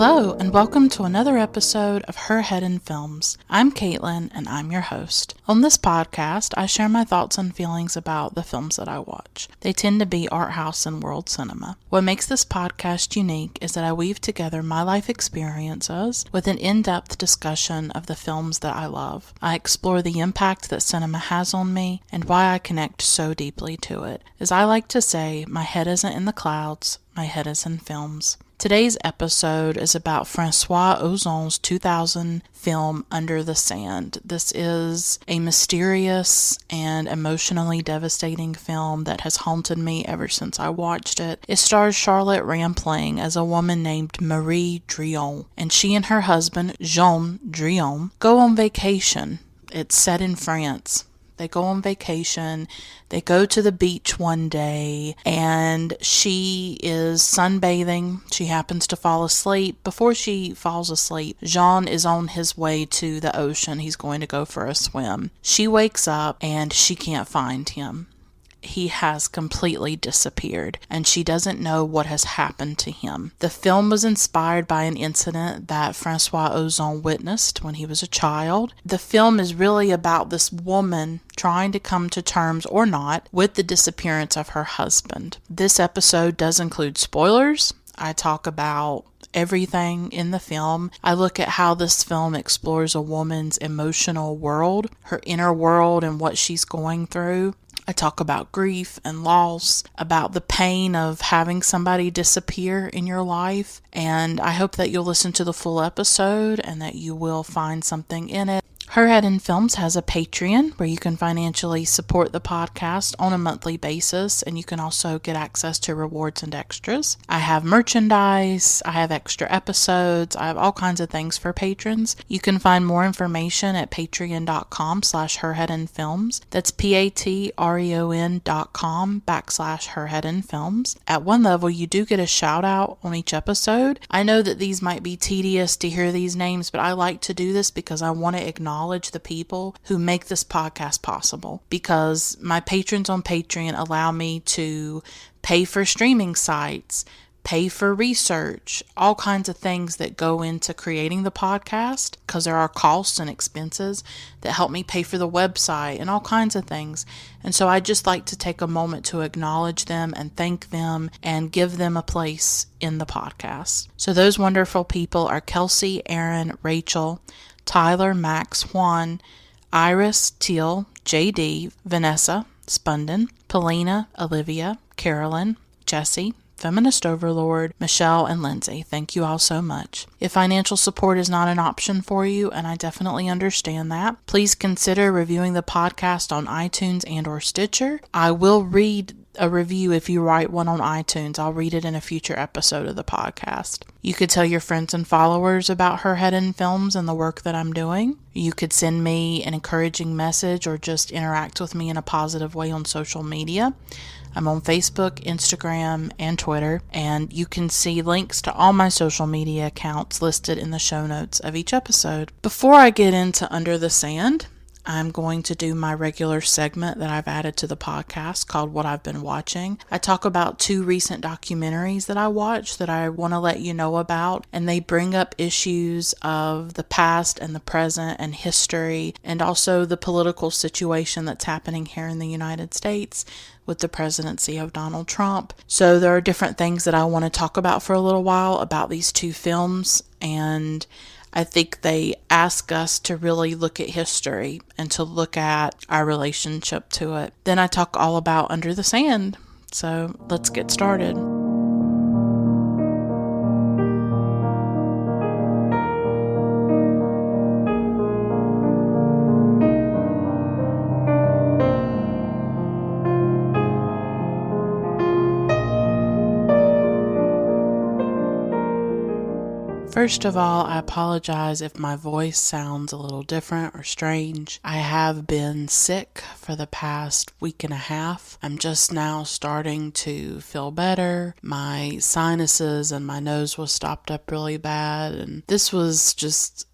Hello, and welcome to another episode of Her Head in Films. I'm Caitlin, and I'm your host. On this podcast, I share my thoughts and feelings about the films that I watch. They tend to be art house and world cinema. What makes this podcast unique is that I weave together my life experiences with an in-depth discussion of the films that I love. I explore the impact that cinema has on me and why I connect so deeply to it. As I like to say, my head isn't in the clouds, my head is in films. Today's episode is about François Ozon's 2000 film Under the Sand. This is a mysterious and emotionally devastating film that has haunted me ever since I watched it. It stars Charlotte Rampling as a woman named Marie Drillon, and she and her husband, Jean Drillon, go on vacation. It's set in France. They go on vacation, they go to the beach one day, and she is sunbathing. She happens to fall asleep. Before she falls asleep, Jean is on his way to the ocean. He's going to go for a swim. She wakes up and she can't find him. He has completely disappeared, and she doesn't know what has happened to him. The film was inspired by an incident that François Ozon witnessed when he was a child. The film is really about this woman trying to come to terms, or not, with the disappearance of her husband. This episode does include spoilers. I talk about everything in the film. I look at how this film explores a woman's emotional world, her inner world, and what she's going through. I talk about grief and loss, about the pain of having somebody disappear in your life, and I hope that you'll listen to the full episode and that you will find something in it. Her Head in Films has a Patreon where you can financially support the podcast on a monthly basis, and you can also get access to rewards and extras. I have merchandise, I have extra episodes, I have all kinds of things for patrons. You can find more information at patreon.com/herheadinfilms. That's patreon.com/herheadinfilms. At one level, you do get a shout out on each episode. I know that these might be tedious to hear these names, but I like to do this because I want to acknowledge the people who make this podcast possible, because my patrons on Patreon allow me to pay for streaming sites, pay for research, all kinds of things that go into creating the podcast, because there are costs and expenses that help me pay for the website and all kinds of things. And so I just like to take a moment to acknowledge them and thank them and give them a place in the podcast. So those wonderful people are Kelsey, Aaron, Rachel, Tyler, Max, Juan, Iris, Teal, JD, Vanessa, Spunden, Polina, Olivia, Carolyn, Jesse, Feminist Overlord, Michelle, and Lindsay. Thank you all so much. If financial support is not an option for you, and I definitely understand that, please consider reviewing the podcast on iTunes and or Stitcher. I will read a review if you write one on iTunes. I'll read it in a future episode of the podcast. You could tell your friends and followers about Her Head in Films and the work that I'm doing. You could send me an encouraging message or just interact with me in a positive way on social media. I'm on Facebook, Instagram, and Twitter, and you can see links to all my social media accounts listed in the show notes of each episode. Before I get into Under the Sand, I'm going to do my regular segment that I've added to the podcast called What I've Been Watching. I talk about 2 recent documentaries that I watched that I want to let you know about, and they bring up issues of the past and the present and history, and also the political situation that's happening here in the United States with the presidency of Donald Trump. So there are different things that I want to talk about for a little while about these 2 films, and I think they ask us to really look at history and to look at our relationship to it. Then I talk all about Under the Sand. So let's get started. First of all, I apologize if my voice sounds a little different or strange. I have been sick for the past week and a half. I'm just now starting to feel better. My sinuses and my nose was stopped up really bad, and this was just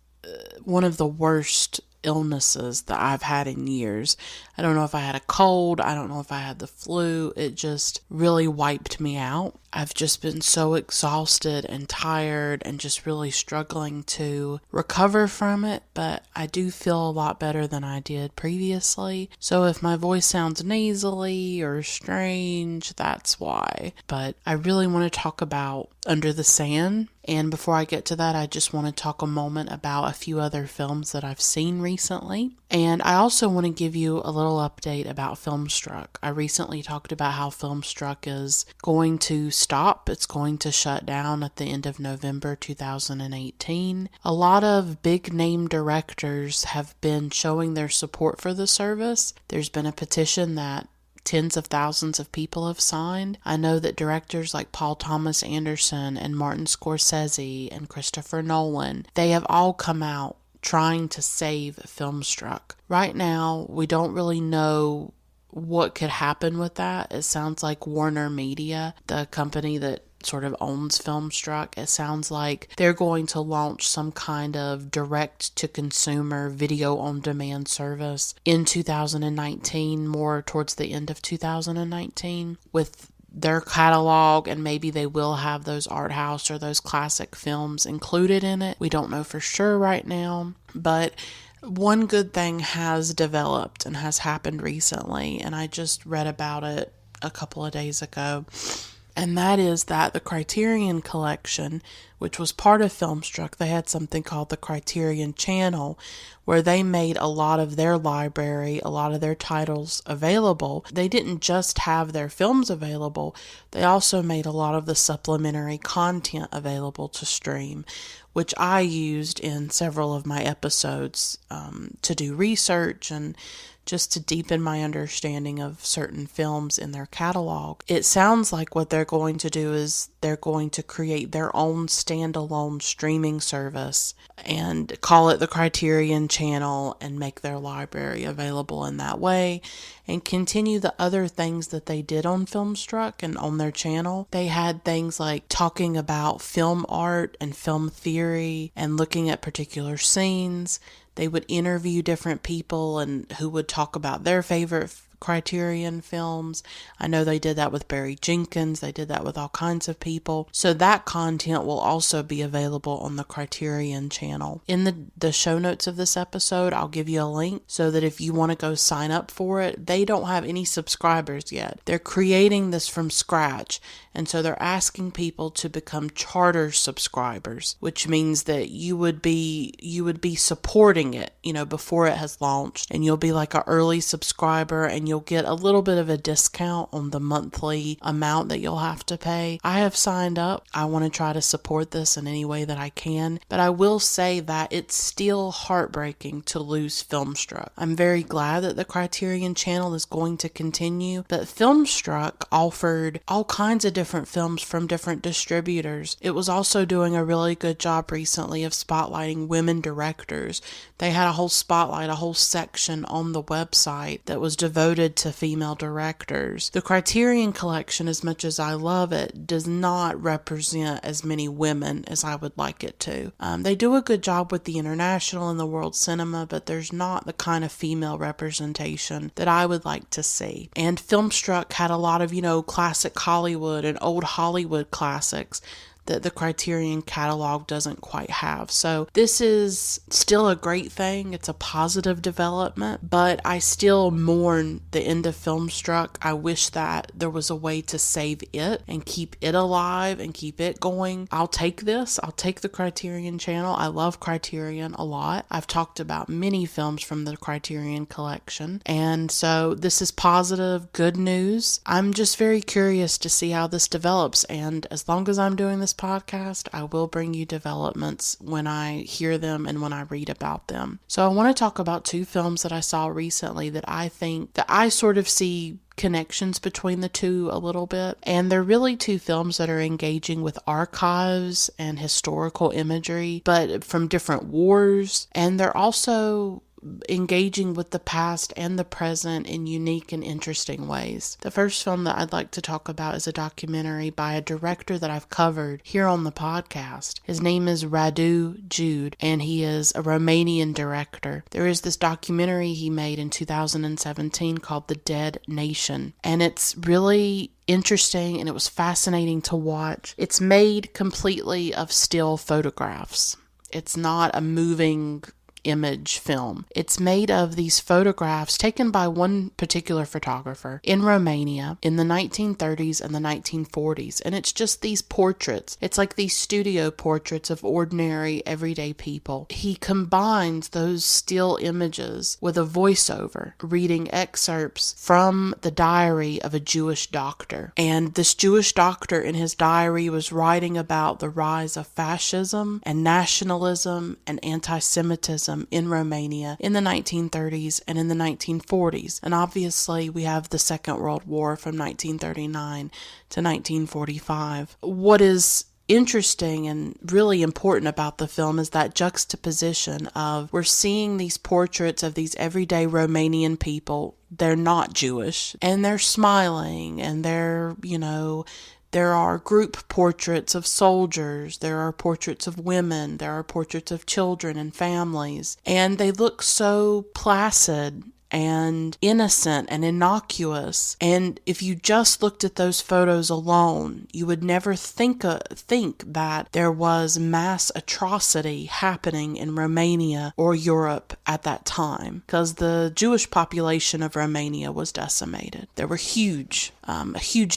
one of the worst illnesses that I've had in years. I don't know if I had a cold. I don't know if I had the flu. It just really wiped me out. I've just been so exhausted and tired and just really struggling to recover from it, but I do feel a lot better than I did previously. So if my voice sounds nasally or strange, that's why. But I really want to talk about Under the Sand. And before I get to that, I just want to talk a moment about a few other films that I've seen recently. And I also want to give you a little update about Filmstruck. I recently talked about how Filmstruck is going to stop. It's going to shut down at the end of November 2018. A lot of big name directors have been showing their support for the service. There's been a petition that tens of thousands of people have signed. I know that directors like Paul Thomas Anderson and Martin Scorsese and Christopher Nolan, they have all come out trying to save Filmstruck. Right now, we don't really know what could happen with that. It sounds like Warner Media, the company that sort of owns Filmstruck, it sounds like they're going to launch some kind of direct-to-consumer video-on-demand service in 2019, more towards the end of 2019, with their catalog, and maybe they will have those art house or those classic films included in it. We don't know for sure right now, but one good thing has developed and has happened recently, and I just read about it a couple of days ago. And that is that the Criterion Collection, which was part of Filmstruck, they had something called the Criterion Channel, where they made a lot of their library, a lot of their titles available. They didn't just have their films available, they also made a lot of the supplementary content available to stream, which I used in several of my episodes to do research and just to deepen my understanding of certain films in their catalog. It sounds like what they're going to do is they're going to create their own standalone streaming service and call it the Criterion Channel and make their library available in that way and continue the other things that they did on Filmstruck and on their channel. They had things like talking about film art and film theory and looking at particular scenes. They would interview different people and who would talk about their favorite Criterion films. I know they did that with Barry Jenkins. They did that with all kinds of people. So that content will also be available on the Criterion Channel. In the show notes of this episode, I'll give you a link so that if you want to go sign up for it, they don't have any subscribers yet. They're creating this from scratch. And so they're asking people to become charter subscribers, which means that you would be supporting it, before it has launched, and you'll be like an early subscriber and you'll get a little bit of a discount on the monthly amount that you'll have to pay. I have signed up. I want to try to support this in any way that I can, but I will say that it's still heartbreaking to lose Filmstruck. I'm very glad that the Criterion Channel is going to continue, but Filmstruck offered all kinds of different films from different distributors. It was also doing a really good job recently of spotlighting women directors. They had a whole spotlight, a whole section on the website that was devoted to female directors. The Criterion Collection, as much as I love it, does not represent as many women as I would like it to. They do a good job with the international and the world cinema, but there's not the kind of female representation that I would like to see. And Filmstruck had a lot of, classic Hollywood and old Hollywood classics that the Criterion catalog doesn't quite have. So this is still a great thing. It's a positive development, but I still mourn the end of Filmstruck. I wish that there was a way to save it and keep it alive and keep it going. I'll take this. I'll take the Criterion Channel. I love Criterion a lot. I've talked about many films from the Criterion Collection, and so this is positive, good news. I'm just very curious to see how this develops, and as long as I'm doing this podcast, I will bring you developments when I hear them and when I read about them. So I want to talk about two films that I saw recently that I think that I sort of see connections between the two a little bit, and they're really two films that are engaging with archives and historical imagery, but from different wars, and they're also engaging with the past and the present in unique and interesting ways. The first film that I'd like to talk about is a documentary by a director that I've covered here on the podcast. His name is Radu Jude, and he is a Romanian director. There is this documentary he made in 2017 called The Dead Nation, and it's really interesting and it was fascinating to watch. It's made completely of still photographs. It's not a moving image film. It's made of these photographs taken by one particular photographer in Romania in the 1930s and the 1940s. And it's just these portraits. It's like these studio portraits of ordinary, everyday people. He combines those still images with a voiceover reading excerpts from the diary of a Jewish doctor. And this Jewish doctor in his diary was writing about the rise of fascism and nationalism and anti-Semitism in Romania in the 1930s and in the 1940s. And obviously we have the Second World War from 1939 to 1945. What is interesting and really important about the film is that juxtaposition of we're seeing these portraits of these everyday Romanian people. They're not Jewish and they're smiling and they're, there are group portraits of soldiers, there are portraits of women, there are portraits of children and families, and they look so placid and innocent and innocuous. And if you just looked at those photos alone, you would never think that there was mass atrocity happening in Romania or Europe at that time, because the Jewish population of Romania was decimated. There were a huge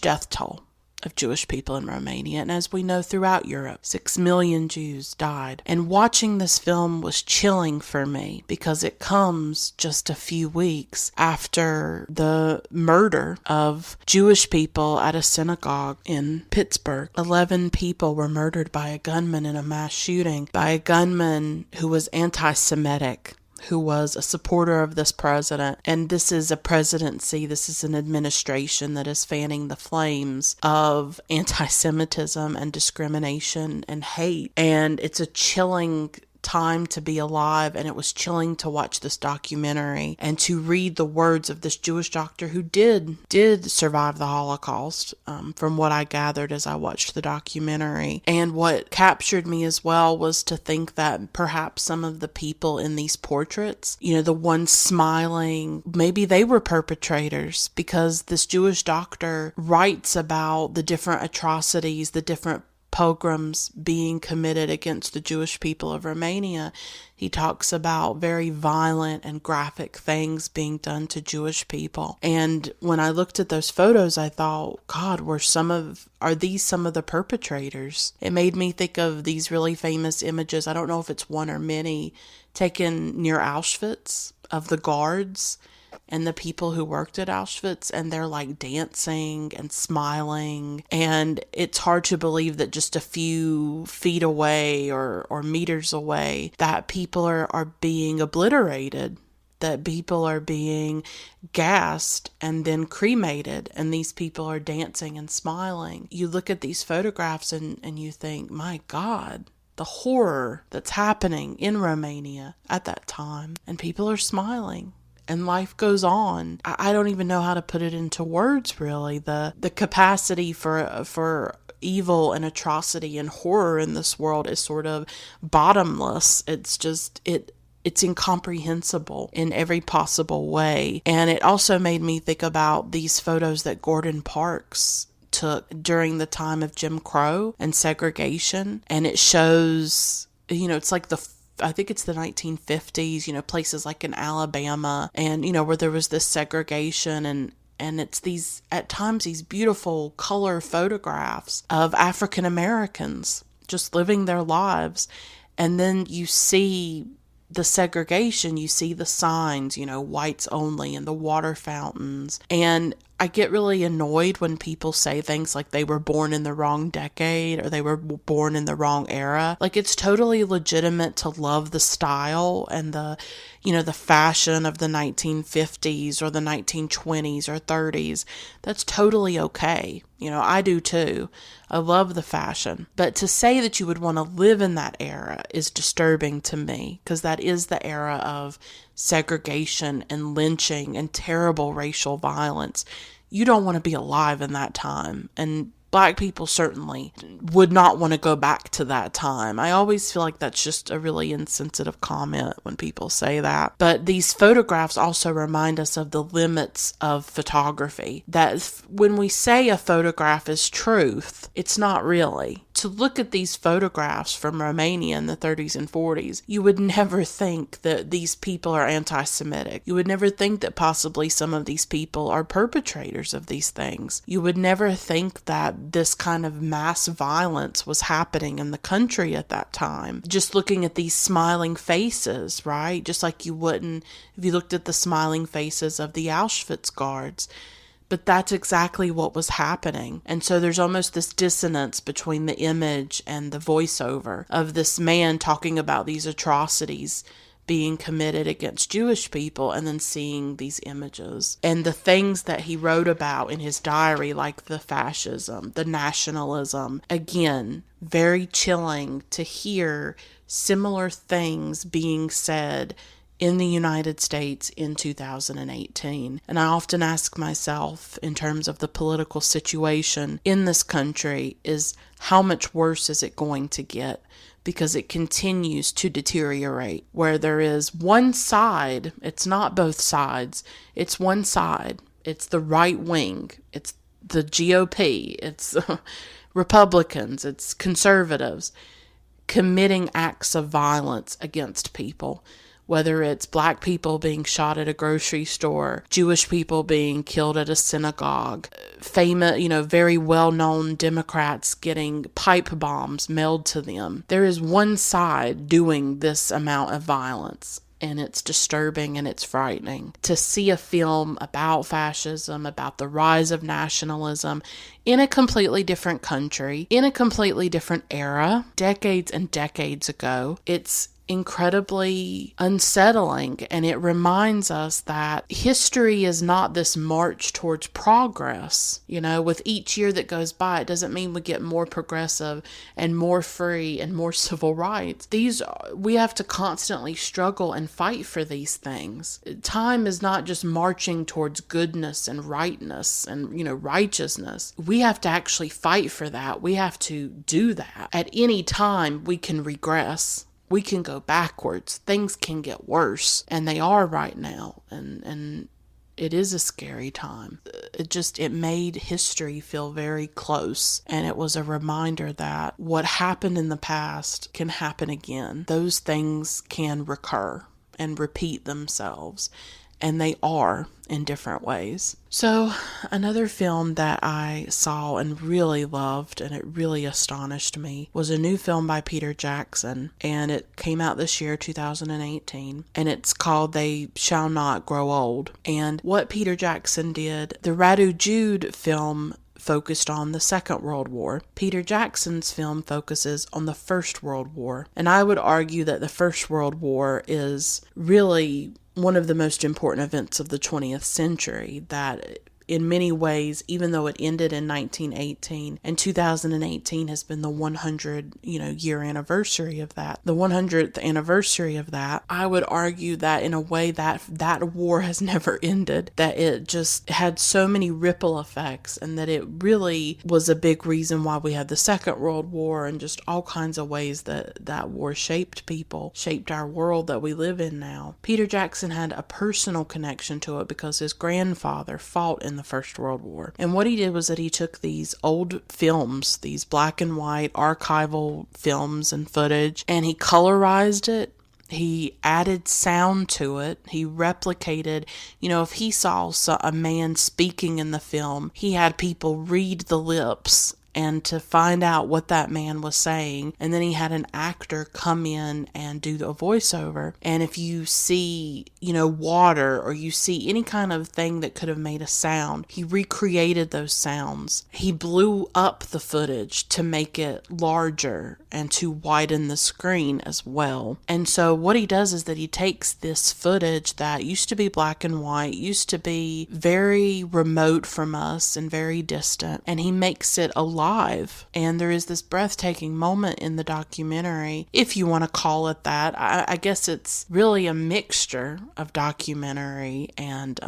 death toll of Jewish people in Romania, and as we know throughout Europe, 6 million Jews died. And watching this film was chilling for me because it comes just a few weeks after the murder of Jewish people at a synagogue in Pittsburgh. 11 people were murdered by a gunman in a mass shooting by a gunman who was anti-Semitic, who was a supporter of this president. And this is a presidency, this is an administration that is fanning the flames of anti-Semitism and discrimination and hate. And it's a chilling time to be alive, and it was chilling to watch this documentary and to read the words of this Jewish doctor who did survive the Holocaust, from what I gathered as I watched the documentary. And what captured me as well was to think that perhaps some of the people in these portraits, the ones smiling, maybe they were perpetrators, because this Jewish doctor writes about the different atrocities, the different pogroms being committed against the Jewish people of Romania. He talks about very violent and graphic things being done to Jewish people. And when I looked at those photos, I thought, God, are these some of the perpetrators? It made me think of these really famous images. I don't know if it's one or many, taken near Auschwitz of the guards and the people who worked at Auschwitz, and they're like dancing and smiling. And it's hard to believe that just a few feet away or meters away, that people are being obliterated, that people are being gassed and then cremated, and these people are dancing and smiling. You look at these photographs and you think, my God, the horror that's happening in Romania at that time, and people are smiling. And life goes on. I don't even know how to put it into words, really. The capacity for evil and atrocity and horror in this world is sort of bottomless. It's just, it's incomprehensible in every possible way. And it also made me think about these photos that Gordon Parks took during the time of Jim Crow and segregation. And it shows, it's like I think it's the 1950s, places like in Alabama, and, where there was this segregation, and it's these, at times, these beautiful color photographs of African Americans just living their lives. And then you see the segregation, you see the signs, whites only, and the water fountains. And I get really annoyed when people say things like they were born in the wrong decade or they were born in the wrong era. Like, it's totally legitimate to love the style and the fashion of the 1950s or the 1920s or 30s. That's totally okay. I do too. I love the fashion. But to say that you would want to live in that era is disturbing to me, because that is the era of segregation and lynching and terrible racial violence. You don't want to be alive in that time. And Black people certainly would not want to go back to that time. I always feel like that's just a really insensitive comment when people say that. But these photographs also remind us of the limits of photography. That when we say a photograph is truth, it's not really. To look at these photographs from Romania in the 30s and 40s, you would never think that these people are anti-Semitic. You would never think that possibly some of these people are perpetrators of these things. You would never think that this kind of mass violence was happening in the country at that time. Just looking at these smiling faces, right? Just like you wouldn't if you looked at the smiling faces of the Auschwitz guards. But that's exactly what was happening. And so there's almost this dissonance between the image and the voiceover of this man talking about these atrocities being committed against Jewish people, and then seeing these images and the things that he wrote about in his diary, like the fascism, the nationalism. Again, very chilling to hear similar things being said in the United States in 2018. And I often ask myself, in terms of the political situation in this country, is how much worse is it going to get? Because it continues to deteriorate, where there is one side, it's not both sides, it's one side, it's the right wing, it's the GOP, it's Republicans, it's conservatives, committing acts of violence against people. Whether it's Black people being shot at a grocery store, Jewish people being killed at a synagogue, famous, very well-known Democrats getting pipe bombs mailed to them. There is one side doing this amount of violence, and it's disturbing and it's frightening. To see a film about fascism, about the rise of nationalism in a completely different country, in a completely different era, decades and decades ago, it's incredibly unsettling, and it reminds us that history is not this march towards progress. With each year that goes by, it doesn't mean we get more progressive and more free and more civil rights. We have to constantly struggle and fight for these things. Time is not just marching towards goodness and rightness and righteousness. We have to actually fight for that. We have to do that. At any time, we can regress. We can go backwards. Things can get worse, and they are right now, and it is a scary time. It made history feel very close, and it was a reminder that what happened in the past can happen again. Those things can recur and repeat themselves, and they are in different ways. So another film that I saw and really loved, and it really astonished me, was a new film by Peter Jackson, and it came out this year, 2018, and it's called They Shall Not Grow Old. And what Peter Jackson did, the Radu Jude film focused on the Second World War. Peter Jackson's film focuses on the First World War. And I would argue that the First World War is really one of the most important events of the 20th century, that in many ways, even though it ended in 1918, and 2018 has been the 100 year anniversary of that, the 100th anniversary of that, I would argue that in a way that war has never ended, that it just had so many ripple effects, and that it really was a big reason why we had the Second World War, and just all kinds of ways that war shaped people, shaped our world that we live in now. Peter Jackson had a personal connection to it because his grandfather fought in the First World War. And what he did was that he took these old films, these black and white archival films and footage, and he colorized it. He added sound to it. He replicated, if he saw a man speaking in the film, he had people read the lips and to find out what that man was saying. And then he had an actor come in and do the voiceover. And if you see, water, or you see any kind of thing that could have made a sound, he recreated those sounds. He blew up the footage to make it larger and to widen the screen as well. And so what he does is that he takes this footage that used to be black and white, used to be very remote from us and very distant, and he makes it alive. And there is this breathtaking moment in the documentary, if you want to call it that. I guess it's really a mixture of documentary and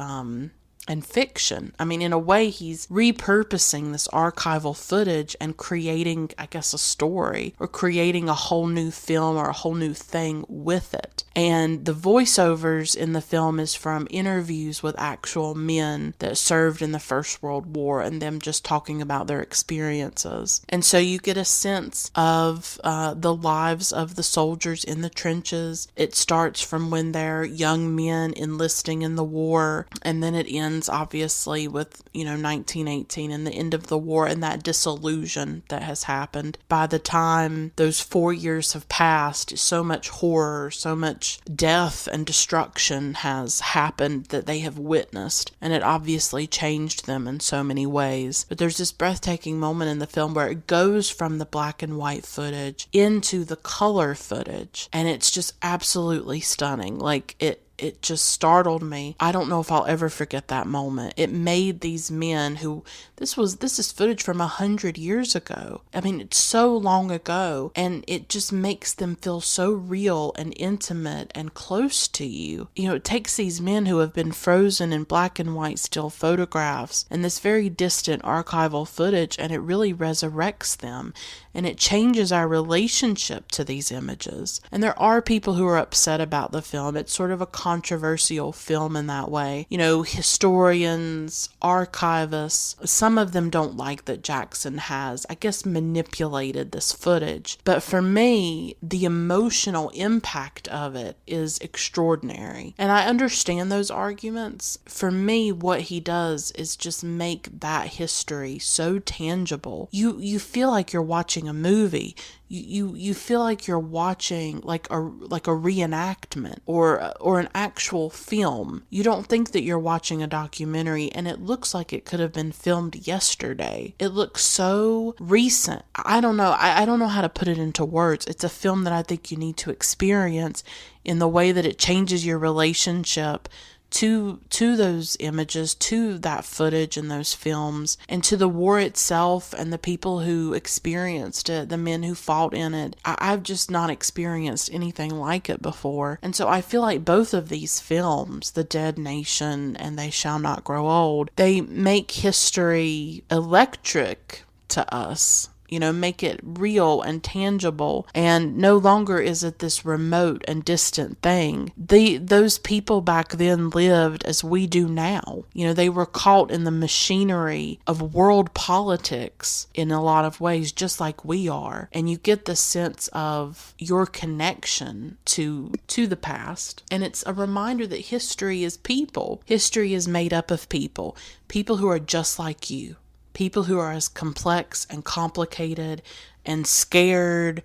fiction. I mean, in a way, he's repurposing this archival footage and creating, I guess, a story, or creating a whole new film or a whole new thing with it. And the voiceovers in the film is from interviews with actual men that served in the First World War, and them just talking about their experiences. And so you get a sense of the lives of the soldiers in the trenches. It starts from when they're young men enlisting in the war, and then it ends obviously with 1918 and the end of the war, and that disillusion that has happened. By the time those 4 years have passed, so much horror, so much death and destruction has happened that they have witnessed, and it obviously changed them in so many ways. But there's this breathtaking moment in the film where it goes from the black and white footage into the color footage, and it's just absolutely stunning. Like, it just startled me. I don't know if I'll ever forget that moment. It made these men who, this is footage from 100 years ago. I mean, it's so long ago, and it just makes them feel so real and intimate and close to you. It takes these men who have been frozen in black and white still photographs and this very distant archival footage, and it really resurrects them. And it changes our relationship to these images. And there are people who are upset about the film. It's sort of a controversial film in that way. Historians, archivists, some of them don't like that Jackson has, I guess, manipulated this footage. But for me, the emotional impact of it is extraordinary. And I understand those arguments. For me, what he does is just make that history so tangible. You feel like you're watching a movie. You feel like you're watching like a reenactment or an actual film. You don't think that you're watching a documentary, and it looks like it could have been filmed yesterday. It looks so recent. I don't know. I don't know how to put it into words. It's a film that I think you need to experience in the way that it changes your relationship to those images, to that footage and those films, and to the war itself and the people who experienced it, the men who fought in it. I've just not experienced anything like it before. And so I feel like both of these films, The Dead Nation and They Shall Not Grow Old, they make history electric to us. Make it real and tangible, and no longer is it this remote and distant thing. Those people back then lived as we do now. They were caught in the machinery of world politics in a lot of ways, just like we are. And you get the sense of your connection to the past. And it's a reminder that history is people. History is made up of people who are just like you. People who are as complex and complicated and scared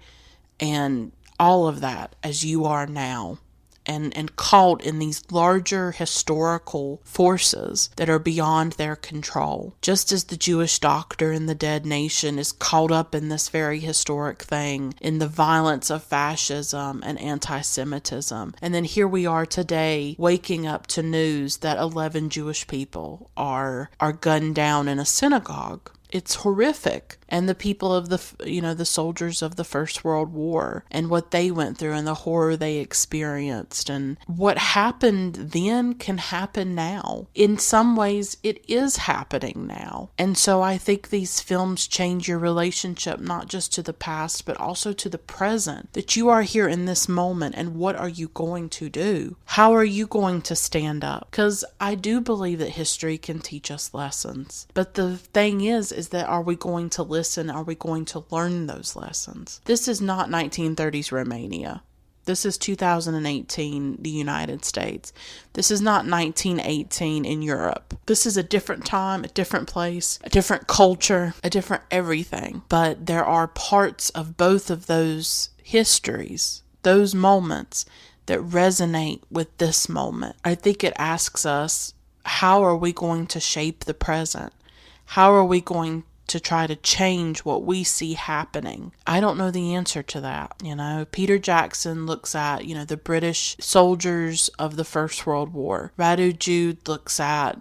and all of that as you are now, and caught in these larger historical forces that are beyond their control. Just as the Jewish doctor in The Dead Nation is caught up in this very historic thing, in the violence of fascism and anti-Semitism. And then here we are today, waking up to news that 11 Jewish people are gunned down in a synagogue. It's horrific. And the people of the soldiers of the First World War, and what they went through and the horror they experienced, and what happened then can happen now. In some ways, it is happening now. And so I think these films change your relationship not just to the past, but also to the present. That you are here in this moment, and what are you going to do? How are you going to stand up? Because I do believe that history can teach us lessons. But the thing is that are we going to listen? Are we going to learn those lessons? This is not 1930s Romania. This is 2018, the United States. This is not 1918 in Europe. This is a different time, a different place, a different culture, a different everything. But there are parts of both of those histories, those moments, that resonate with this moment. I think it asks us, how are we going to shape the present? How are we going to try to change what we see happening? I don't know the answer to that. Peter Jackson looks at, the British soldiers of the First World War. Radu Jude looks at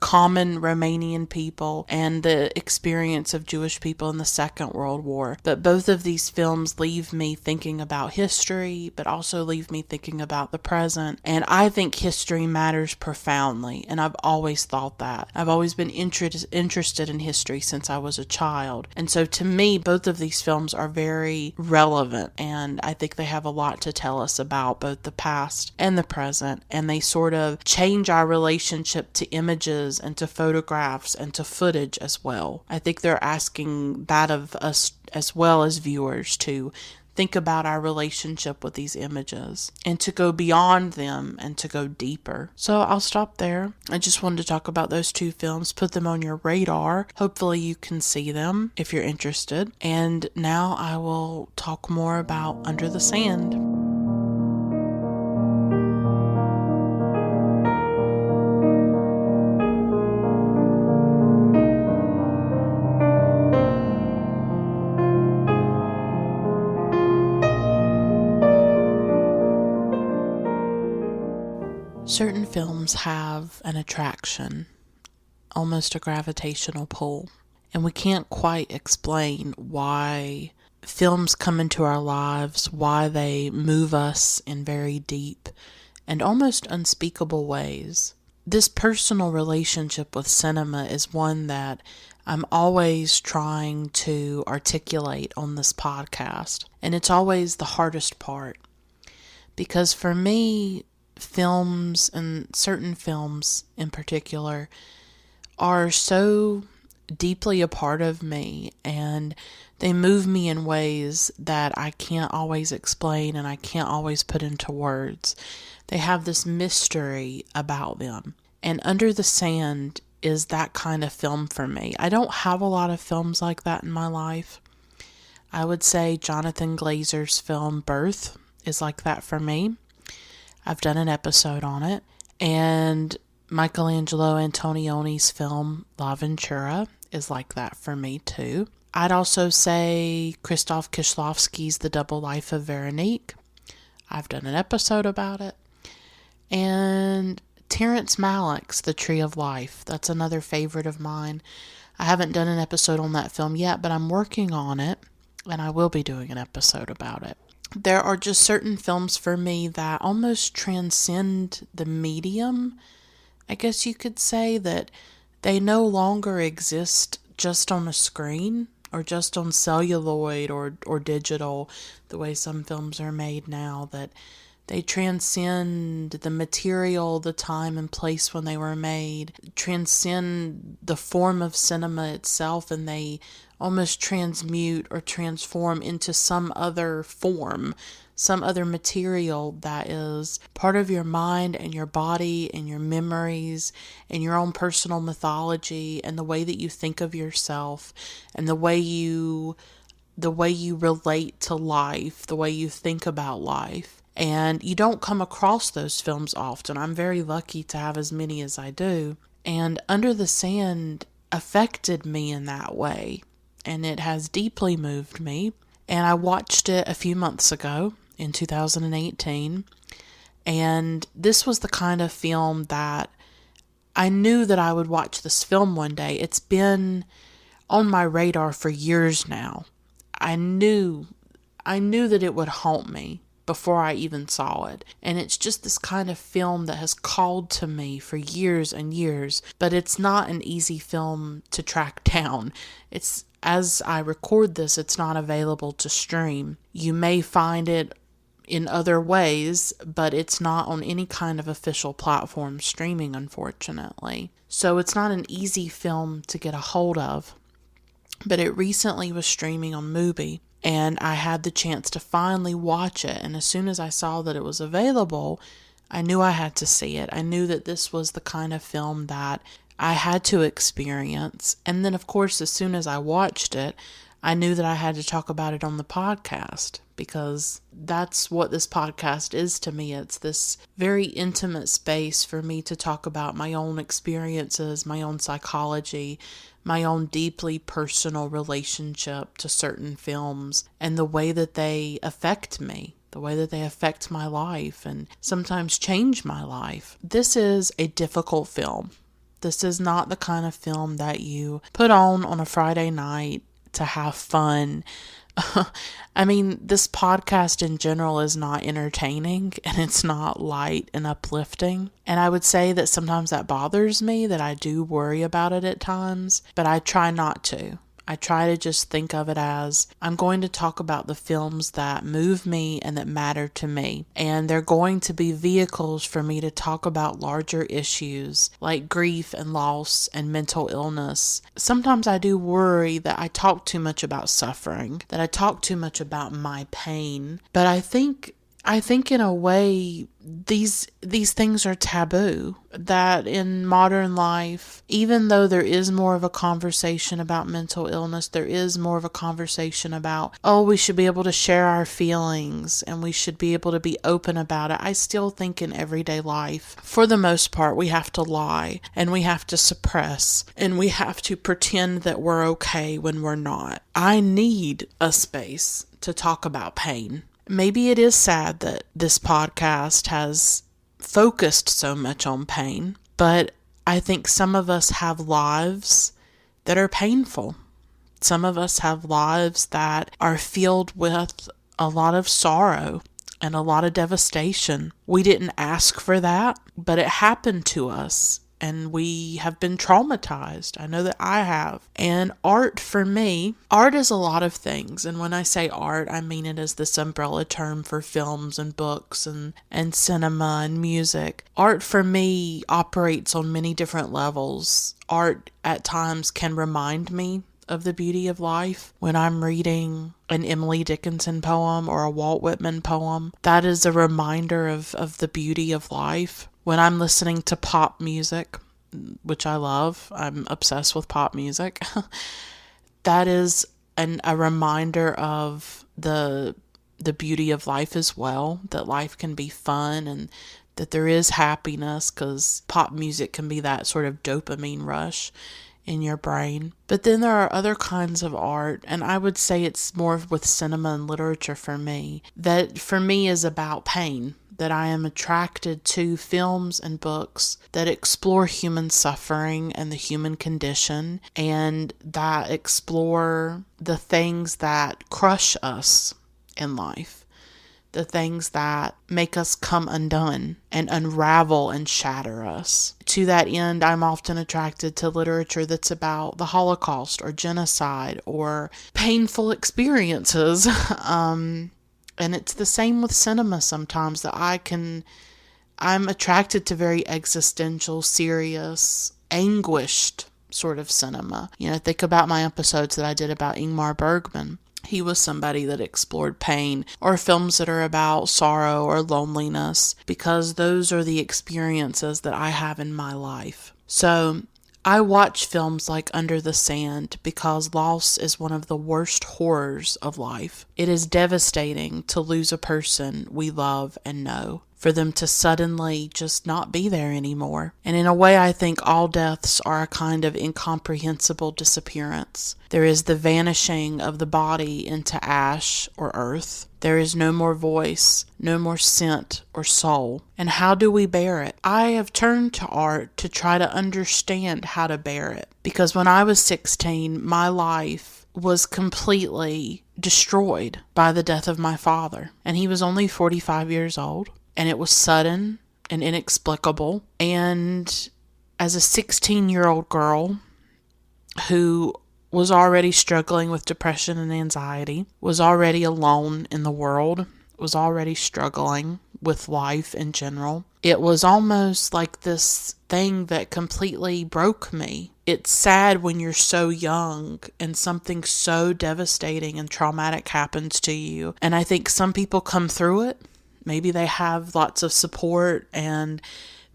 common Romanian people and the experience of Jewish people in the Second World War. But both of these films leave me thinking about history, but also leave me thinking about the present. And I think history matters profoundly, and I've always thought that. I've always been interested in history since I was a child. And so to me, both of these films are very relevant, and I think they have a lot to tell us about both the past and the present, and they sort of change our relationship to images and to photographs and to footage as well. I think they're asking that of us as well as viewers to think about our relationship with these images and to go beyond them and to go deeper. So I'll stop there. I just wanted to talk about those two films, put them on your radar. Hopefully you can see them if you're interested. And now I will talk more about Under the Sand. Certain films have an attraction, almost a gravitational pull, and we can't quite explain why films come into our lives, why they move us in very deep and almost unspeakable ways. This personal relationship with cinema is one that I'm always trying to articulate on this podcast, and it's always the hardest part, because for me, films, and certain films in particular, are so deeply a part of me, and they move me in ways that I can't always explain and I can't always put into words. They have this mystery about them, and Under the Sand is that kind of film for me. I don't have a lot of films like that in my life. I would say Jonathan Glazer's film Birth is like that for me. I've done an episode on it. And Michelangelo Antonioni's film La Ventura is like that for me too. I'd also say Krzysztof Kieślowski's The Double Life of Veronique. I've done an episode about it. And Terrence Malick's The Tree of Life. That's another favorite of mine. I haven't done an episode on that film yet, but I'm working on it, and I will be doing an episode about it. There are just certain films for me that almost transcend the medium. I guess you could say that they no longer exist just on a screen or just on celluloid or digital, the way some films are made now, that they transcend the material, the time and place when they were made, transcend the form of cinema itself, and they almost transmute or transform into some other form, some other material that is part of your mind and your body and your memories and your own personal mythology and the way that you think of yourself and the way you relate to life, the way you think about life. And you don't come across those films often. I'm very lucky to have as many as I do. And Under the Sand affected me in that way. And it has deeply moved me. And I watched it a few months ago in 2018. And this was the kind of film that I knew that I would watch this film one day. It's been on my radar for years now. I knew that it would haunt me before I even saw it. And it's just this kind of film that has called to me for years and years, but it's not an easy film to track down. As I record this, it's not available to stream. You may find it in other ways, but it's not on any kind of official platform streaming, unfortunately. So it's not an easy film to get a hold of. but it recently was streaming on Mubi, and I had the chance to finally watch it. And as soon as I saw that it was available, I knew I had to see it. I knew that this was the kind of film that I had to experience. And then, of course, as soon as I watched it, I knew that I had to talk about it on the podcast, because that's what this podcast is to me. It's this very intimate space for me to talk about my own experiences, my own psychology, my own deeply personal relationship to certain films, and the way that they affect me, the way that they affect my life and sometimes change my life. This is a difficult film. This is not the kind of film that you put on a Friday night to have fun. I mean, this podcast in general is not entertaining, and it's not light and uplifting. And I would say that sometimes that bothers me, that I do worry about it at times, but I try not to. I try to just think of it as, I'm going to talk about the films that move me and that matter to me. And they're going to be vehicles for me to talk about larger issues like grief and loss and mental illness. Sometimes I do worry that I talk too much about suffering, that I talk too much about my pain. But I think in a way, these things are taboo, that in modern life, even though there is more of a conversation about mental illness, there is more of a conversation about, we should be able to share our feelings and we should be able to be open about it. I still think in everyday life, for the most part, we have to lie and we have to suppress and we have to pretend that we're okay when we're not. I need a space to talk about pain. Maybe it is sad that this podcast has focused so much on pain, but I think some of us have lives that are painful. Some of us have lives that are filled with a lot of sorrow and a lot of devastation. We didn't ask for that, but it happened to us. And we have been traumatized. I know that I have. And art, for me, art is a lot of things. And when I say art, I mean it as this umbrella term for films and books and cinema and music. Art, for me, operates on many different levels. Art, at times, can remind me of the beauty of life. When I'm reading an Emily Dickinson poem or a Walt Whitman poem, that is a reminder of the beauty of life. When I'm listening to pop music, which I love, I'm obsessed with pop music, that is a reminder of the beauty of life as well, that life can be fun and that there is happiness, because pop music can be that sort of dopamine rush in your brain. But then there are other kinds of art, and I would say it's more with cinema and literature for me, that for me is about pain. That I am attracted to films and books that explore human suffering and the human condition, and that explore the things that crush us in life, the things that make us come undone and unravel and shatter us. To that end, I'm often attracted to literature that's about the Holocaust or genocide or painful experiences. And it's the same with cinema sometimes, that I'm attracted to very existential, serious, anguished sort of cinema. Think about my episodes that I did about Ingmar Bergman. He was somebody that explored pain, or films that are about sorrow or loneliness, because those are the experiences that I have in my life. So I watch films like Under the Sand because loss is one of the worst horrors of life. It is devastating to lose a person we love and know, for them to suddenly just not be there anymore. And in a way, I think all deaths are a kind of incomprehensible disappearance. There is the vanishing of the body into ash or earth. There is no more voice, no more scent or soul. And how do we bear it? I have turned to art to try to understand how to bear it. Because when I was 16, my life was completely destroyed by the death of my father. And he was only 45 years old. And it was sudden and inexplicable. And as a 16-year-old girl who was already struggling with depression and anxiety, was already alone in the world, was already struggling with life in general, it was almost like this thing that completely broke me. it's sad when you're so young and something so devastating and traumatic happens to you. And I think some people come through it. Maybe they have lots of support and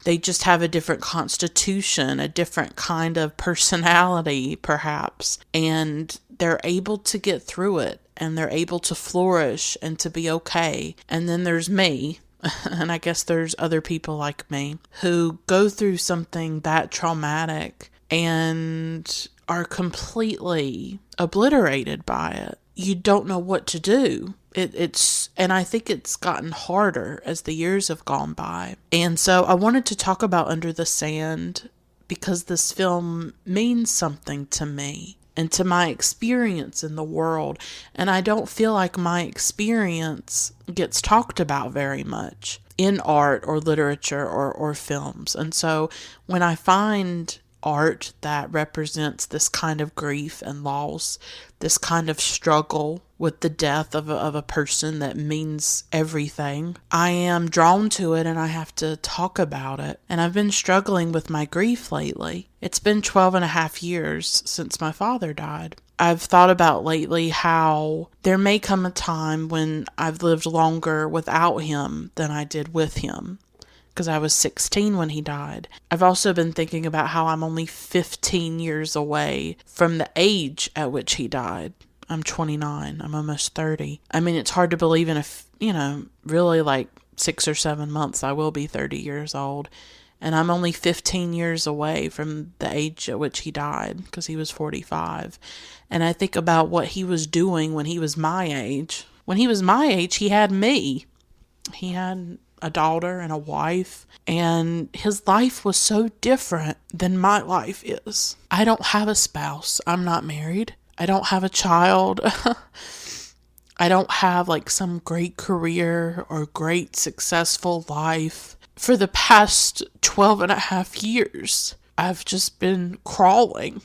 they just have a different constitution, a different kind of personality, perhaps. And they're able to get through it and they're able to flourish and to be okay. And then there's me. And I guess there's other people like me who go through something that traumatic and are completely obliterated by it. You don't know what to do. And I think it's gotten harder as the years have gone by. And so I wanted to talk about Under the Sand because this film means something to me and to my experience in the world. And I don't feel like my experience gets talked about very much in art or literature or films. And so when I find art that represents this kind of grief and loss, this kind of struggle with the death of a person that means everything, I am drawn to it and I have to talk about it. And I've been struggling with my grief lately. It's been 12 and a half years since my father died. I've thought about lately how there may come a time when I've lived longer without him than I did with him, because I was 16 when he died. I've also been thinking about how I'm only 15 years away from the age at which he died. I'm 29. I'm almost 30. I mean, it's hard to believe really like 6 or 7 months I will be 30 years old. And I'm only 15 years away from the age at which he died, because he was 45. And I think about what he was doing when he was my age. When he was my age, he had me. He had a daughter and a wife, and his life was so different than my life is. I don't have a spouse. I'm not married. I don't have a child. I don't have like some great career or great successful life. For the past 12 and a half years, I've just been crawling.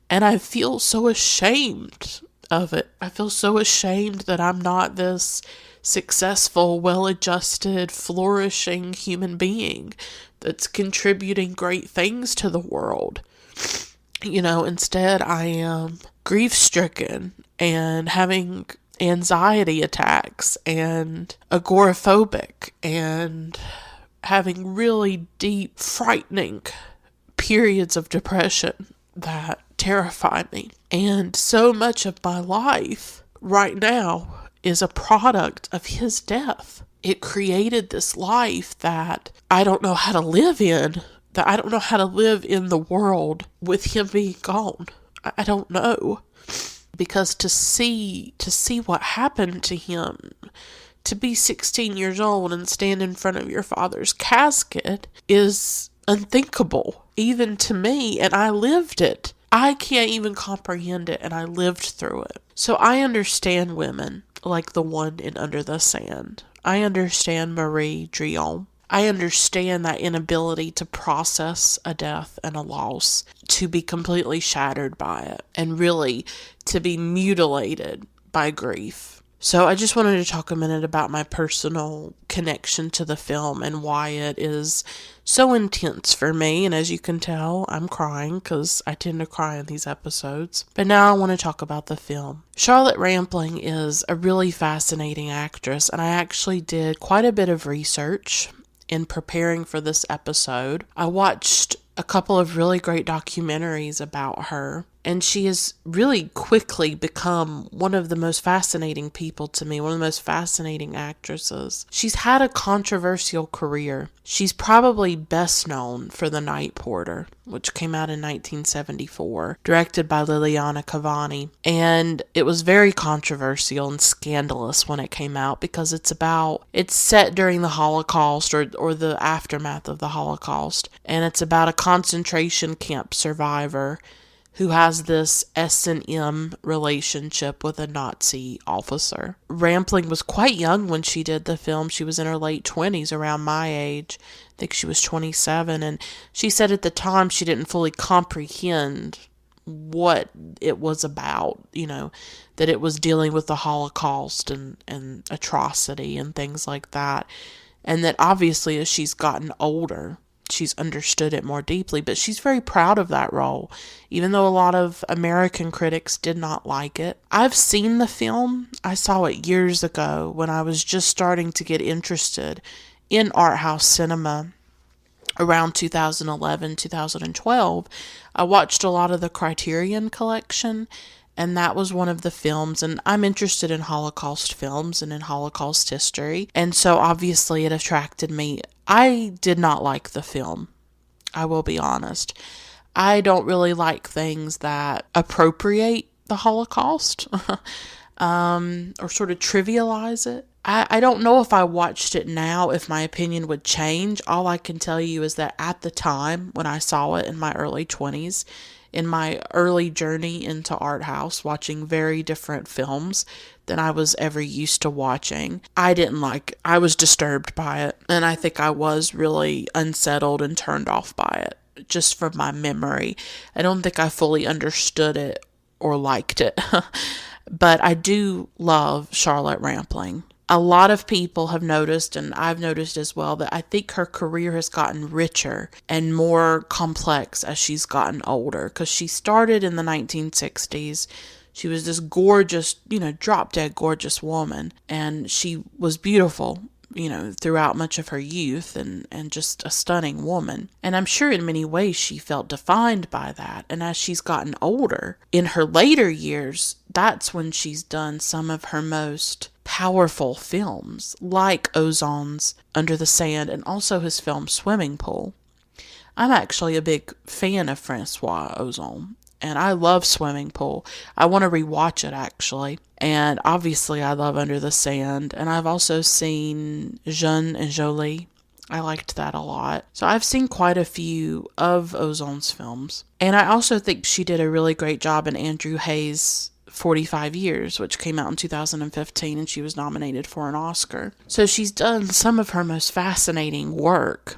And I feel so ashamed of it. I feel so ashamed that I'm not this successful, well-adjusted, flourishing human being that's contributing great things to the world. Instead I am grief-stricken and having anxiety attacks and agoraphobic and having really deep, frightening periods of depression that terrify me. And so much of my life right now is a product of his death. It created this life that I don't know how to live in, that I don't know how to live in the world with him being gone. I don't know. Because to see what happened to him, to be 16 years old and stand in front of your father's casket is unthinkable, even to me, and I lived it. I can't even comprehend it, and I lived through it. So I understand women like the one in Under the Sand. I understand Marie Drillon. I understand that inability to process a death and a loss, to be completely shattered by it, and really to be mutilated by grief. So I just wanted to talk a minute about my personal connection to the film and why it is so intense for me. And as you can tell, I'm crying because I tend to cry in these episodes. But now I want to talk about the film. Charlotte Rampling is a really fascinating actress, and I actually did quite a bit of research in preparing for this episode. I watched a couple of really great documentaries about her, and she has really quickly become one of the most fascinating people to me, one of the most fascinating actresses. She's had a controversial career. She's probably best known for The Night Porter, which came out in 1974, directed by Liliana Cavani. And it was very controversial and scandalous when it came out because it's set during the Holocaust or the aftermath of the Holocaust. And it's about a concentration camp survivor who has this S&M relationship with a Nazi officer. Rampling was quite young when she did the film. She was in her late 20s, around my age. I think she was 27, and she said at the time she didn't fully comprehend what it was about, that it was dealing with the Holocaust and atrocity and things like that. And that obviously as she's gotten older, she's understood it more deeply, but she's very proud of that role, even though a lot of American critics did not like it. I've seen the film. I saw it years ago when I was just starting to get interested in art house cinema around 2011, 2012. I watched a lot of the Criterion collection, and that was one of the films, and I'm interested in Holocaust films and in Holocaust history, and so obviously it attracted me. I did not like the film, I will be honest. I don't really like things that appropriate the Holocaust or sort of trivialize it. I don't know if I watched it now, if my opinion would change. All I can tell you is that at the time when I saw it in my early 20s, in my early journey into art house, watching very different films than I was ever used to watching, I was disturbed by it. And I think I was really unsettled and turned off by it, just from my memory. I don't think I fully understood it or liked it. But I do love Charlotte Rampling. A lot of people have noticed, and I've noticed as well, that I think her career has gotten richer and more complex as she's gotten older. Because she started in the 1960s. She was this gorgeous, drop dead gorgeous woman. And she was beautiful, throughout much of her youth, and just a stunning woman. And I'm sure in many ways she felt defined by that. And as she's gotten older, in her later years, that's when she's done some of her most powerful films, like Ozon's Under the Sand and also his film Swimming Pool. I'm actually a big fan of François Ozon, and I love Swimming Pool. I want to rewatch it, actually. And obviously I love Under the Sand, and I've also seen Jeune and Jolie. I liked that a lot. So I've seen quite a few of Ozon's films. And I also think she did a really great job in Andrew Hayes' 45 Years, which came out in 2015, and she was nominated for an Oscar. So she's done some of her most fascinating work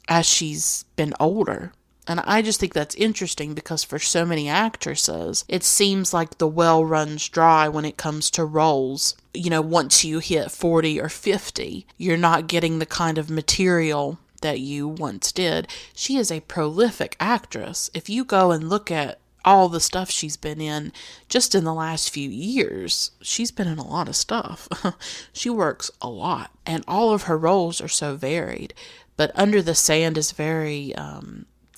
as she's been older. And I just think that's interesting because for so many actresses, it seems like the well runs dry when it comes to roles. Once you hit 40 or 50, you're not getting the kind of material that you once did. She is a prolific actress. If you go and look at all the stuff she's been in just in the last few years, she's been in a lot of stuff. She works a lot, and all of her roles are so varied. But Under the Sand is very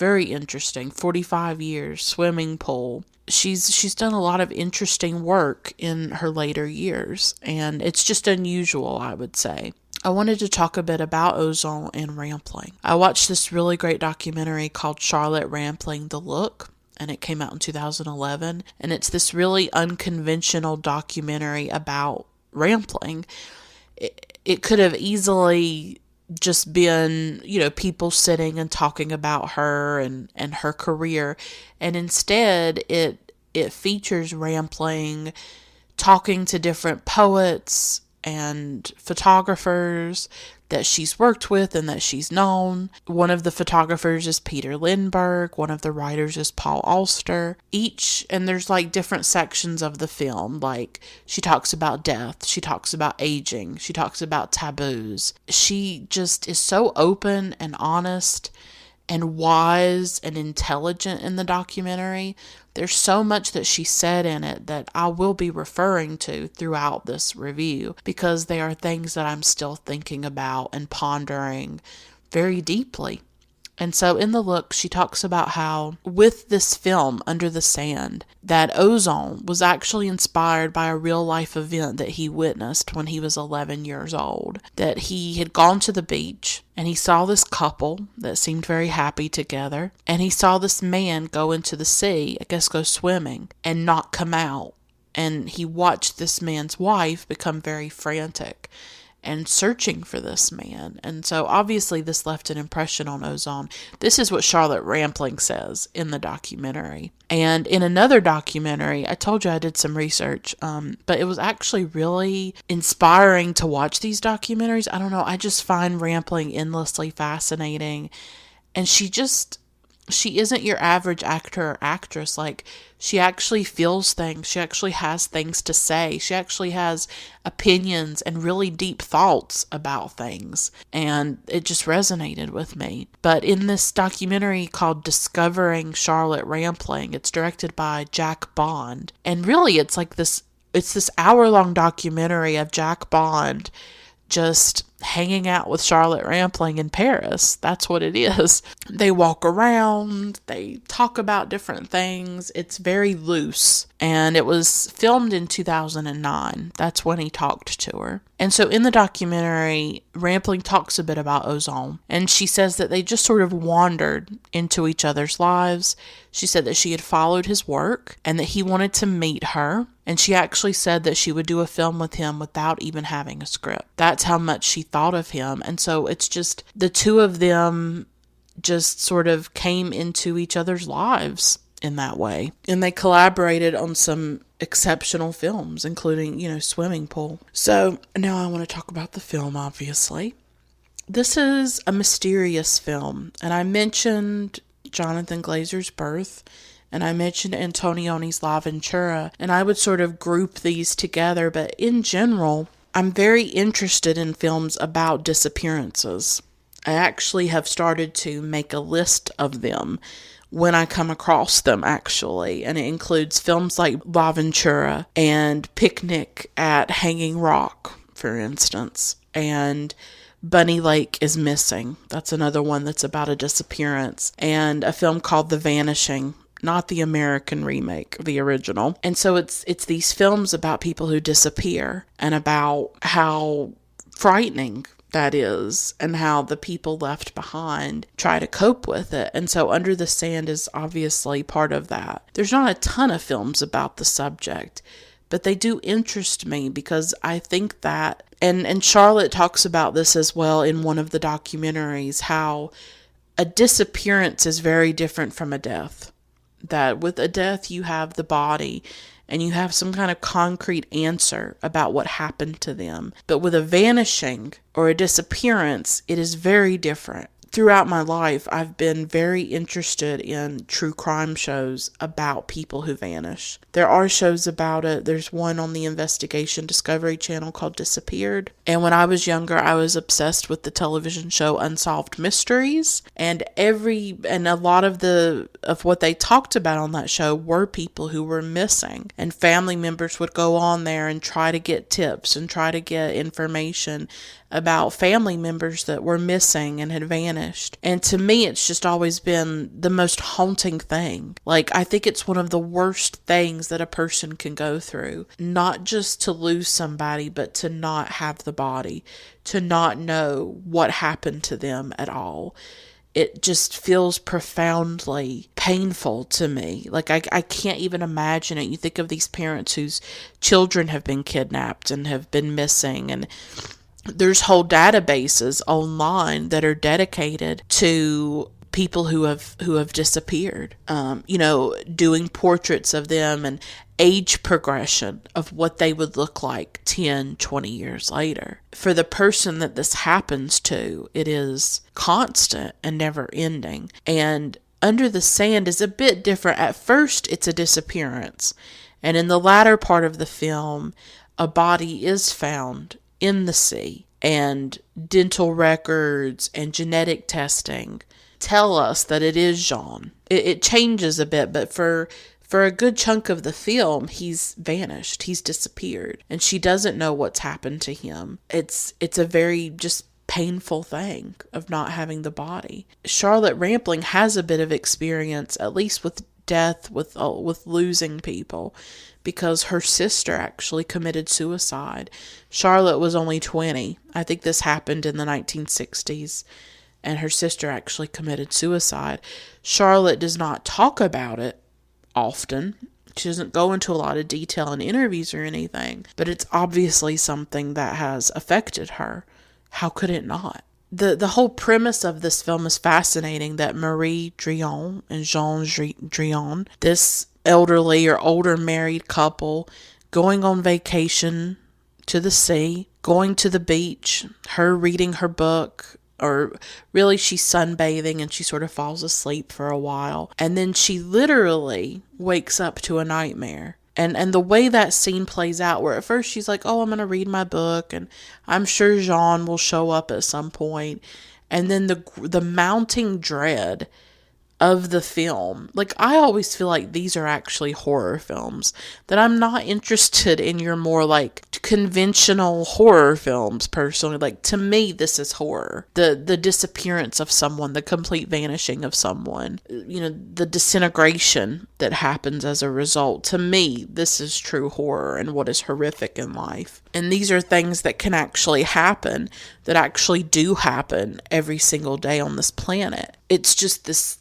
interesting. 45 Years, Swimming Pool. She's done a lot of interesting work in her later years, and it's just unusual, I would say. I wanted to talk a bit about Ozon and Rampling. I watched this really great documentary called Charlotte Rampling, The Look, and it came out in 2011, and it's this really unconventional documentary about Rampling. It could have easily just been, people sitting and talking about her and her career, and instead it features Rampling talking to different poets and photographers that she's worked with and that she's known. One of the photographers is Peter Lindbergh. One of the writers is Paul Auster. And there's like different sections of the film. Like she talks about death. She talks about aging. She talks about taboos. She just is so open and honest and wise and intelligent in the documentary. There's so much that she said in it that I will be referring to throughout this review because they are things that I'm still thinking about and pondering very deeply. And so in The Look, she talks about how with this film, Under the Sand, that Ozon was actually inspired by a real life event that he witnessed when he was 11 years old. That he had gone to the beach and he saw this couple that seemed very happy together. And he saw this man go into the sea, I guess go swimming, and not come out. And he watched this man's wife become very frantic and searching for this man. And so obviously this left an impression on Ozon. This is what Charlotte Rampling says in the documentary. And in another documentary, I told you I did some research, but it was actually really inspiring to watch these documentaries. I don't know, I just find Rampling endlessly fascinating. And she just she isn't your average actor or actress. Like, she actually feels things. She actually has things to say. She actually has opinions and really deep thoughts about things. And it just resonated with me. But in this documentary called Discovering Charlotte Rampling, it's directed by Jack Bond. And really, it's this hour-long documentary of Jack Bond just hanging out with Charlotte Rampling in Paris. That's what it is. They walk around, they talk about different things. It's very loose. And it was filmed in 2009. That's when he talked to her. And so in the documentary, Rampling talks a bit about Ozon. And she says that they just sort of wandered into each other's lives. She said that she had followed his work and that he wanted to meet her. And she actually said that she would do a film with him without even having a script. That's how much she thought of him. And so it's just the two of them just sort of came into each other's lives in that way. And they collaborated on some exceptional films, including, Swimming Pool. So now I want to talk about the film, obviously. This is a mysterious film. And I mentioned Jonathan Glazer's Birth, and I mentioned Antonioni's La Ventura, and I would sort of group these together, but in general, I'm very interested in films about disappearances. I actually have started to make a list of them when I come across them, actually, and it includes films like La Ventura and Picnic at Hanging Rock, for instance, and Bunny Lake is Missing. That's another one that's about a disappearance, and a film called The Vanishing, not the American remake, the original. And so it's these films about people who disappear and about how frightening that is and how the people left behind try to cope with it. And so Under the Sand is obviously part of that. There's not a ton of films about the subject, but they do interest me because I think that, and Charlotte talks about this as well in one of the documentaries, how a disappearance is very different from a death. That with a death, you have the body and you have some kind of concrete answer about what happened to them. But with a vanishing or a disappearance, it is very different. Throughout my life, I've been very interested in true crime shows about people who vanish. There are shows about it. There's one on the Investigation Discovery Channel called Disappeared. And when I was younger, I was obsessed with the television show Unsolved Mysteries. And a lot of what they talked about on that show were people who were missing. And family members would go on there and try to get tips and try to get information about family members that were missing and had vanished. And to me, it's just always been the most haunting thing. Like, I think it's one of the worst things that a person can go through. Not just to lose somebody, but to not have the body, to not know what happened to them at all. It just feels profoundly painful to me. Like, I can't even imagine it. You think of these parents whose children have been kidnapped and have been missing, and there's whole databases online that are dedicated to people who have disappeared, doing portraits of them and age progression of what they would look like 10, 20 years later. For the person that this happens to, it is constant and never ending. And Under the Sand is a bit different. At first, it's a disappearance. And in the latter part of the film, a body is found in the sea, and dental records and genetic testing tell us that it is Jean. It changes a bit, but for a good chunk of the film, he's vanished. He's disappeared, and she doesn't know what's happened to him. It's a very just painful thing of not having the body. Charlotte Rampling has a bit of experience, at least with death, with losing people, because her sister actually committed suicide. Charlotte was only 20. I think this happened in the 1960s, and her sister actually committed suicide. Charlotte does not talk about it often. She doesn't go into a lot of detail in interviews or anything, but it's obviously something that has affected her. How could it not? The whole premise of this film is fascinating, that Marie Drillon and Jean Drillon, this elderly or older married couple, going on vacation to the sea, going to the beach, her reading her book, or really she's sunbathing and she sort of falls asleep for a while. And then she literally wakes up to a nightmare. And the way that scene plays out, where at first she's like, oh, I'm going to read my book and I'm sure Jean will show up at some point. And then the mounting dread of the film. Like, I always feel like these are actually horror films, that I'm not interested in your more like conventional horror films personally. Like, to me, this is horror. The disappearance of someone, the complete vanishing of someone, the disintegration that happens as a result. To me, this is true horror and what is horrific in life. And these are things that can actually happen, that actually do happen every single day on this planet. It's just this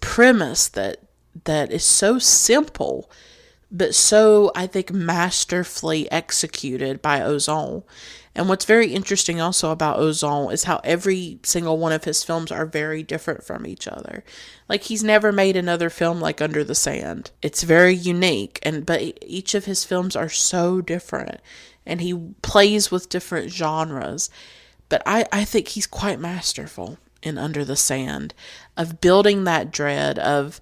premise that is so simple, but so, I think, masterfully executed by Ozon. And what's very interesting also about Ozon is how every single one of his films are very different from each other. Like, he's never made another film like Under the Sand. It's very unique, but each of his films are so different, and he plays with different genres. But I think he's quite masterful in Under the Sand, of building that dread, of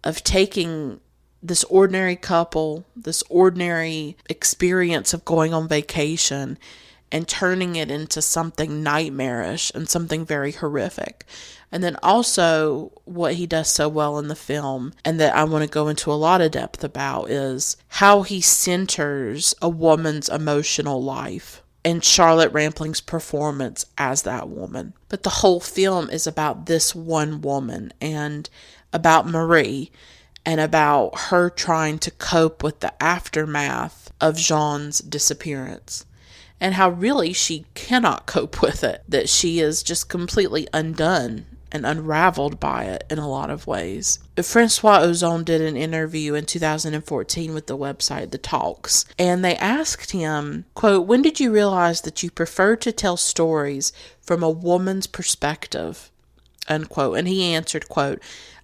taking this ordinary couple, this ordinary experience of going on vacation, and turning it into something nightmarish and something very horrific. And then also what he does so well in the film, and that I want to go into a lot of depth about, is how he centers a woman's emotional life and Charlotte Rampling's performance as that woman. But the whole film is about this one woman, and about Marie, and about her trying to cope with the aftermath of Jean's disappearance, and how really she cannot cope with it, that she is just completely undone and unraveled by it in a lot of ways. François Ozon did an interview in 2014 with the website The Talks, and they asked him, quote, when did you realize that you prefer to tell stories from a woman's perspective, unquote? And he answered, quote,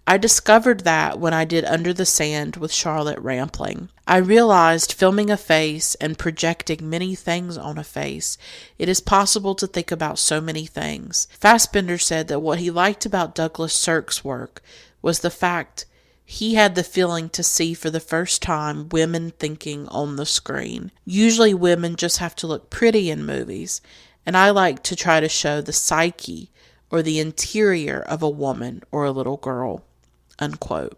I discovered that when I did Under the Sand with Charlotte Rampling. I realized filming a face and projecting many things on a face, it is possible to think about so many things. Fassbinder said that what he liked about Douglas Sirk's work was the fact he had the feeling to see for the first time women thinking on the screen. Usually women just have to look pretty in movies, and I like to try to show the psyche or the interior of a woman or a little girl, unquote.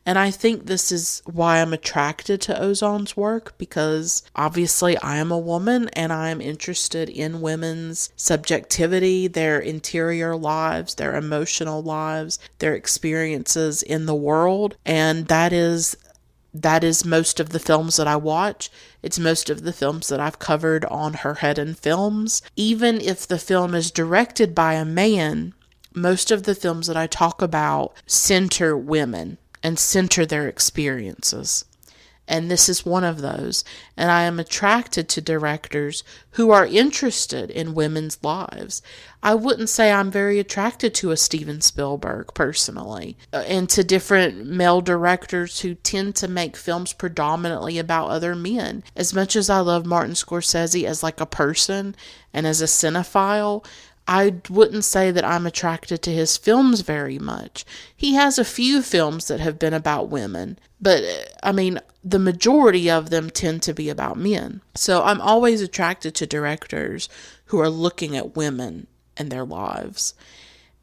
And I think this is why I'm attracted to Ozon's work, because obviously I am a woman and I'm interested in women's subjectivity, their interior lives, their emotional lives, their experiences in the world. And that is most of the films that I watch. It's most of the films that I've covered on Her Head in Films. Even if the film is directed by a man, most of the films that I talk about center women and center their experiences. And this is one of those. And I am attracted to directors who are interested in women's lives. I wouldn't say I'm very attracted to a Steven Spielberg personally, and to different male directors who tend to make films predominantly about other men. As much as I love Martin Scorsese as like a person and as a cinephile, I wouldn't say that I'm attracted to his films very much. He has a few films that have been about women, but I mean, the majority of them tend to be about men. So I'm always attracted to directors who are looking at women and their lives.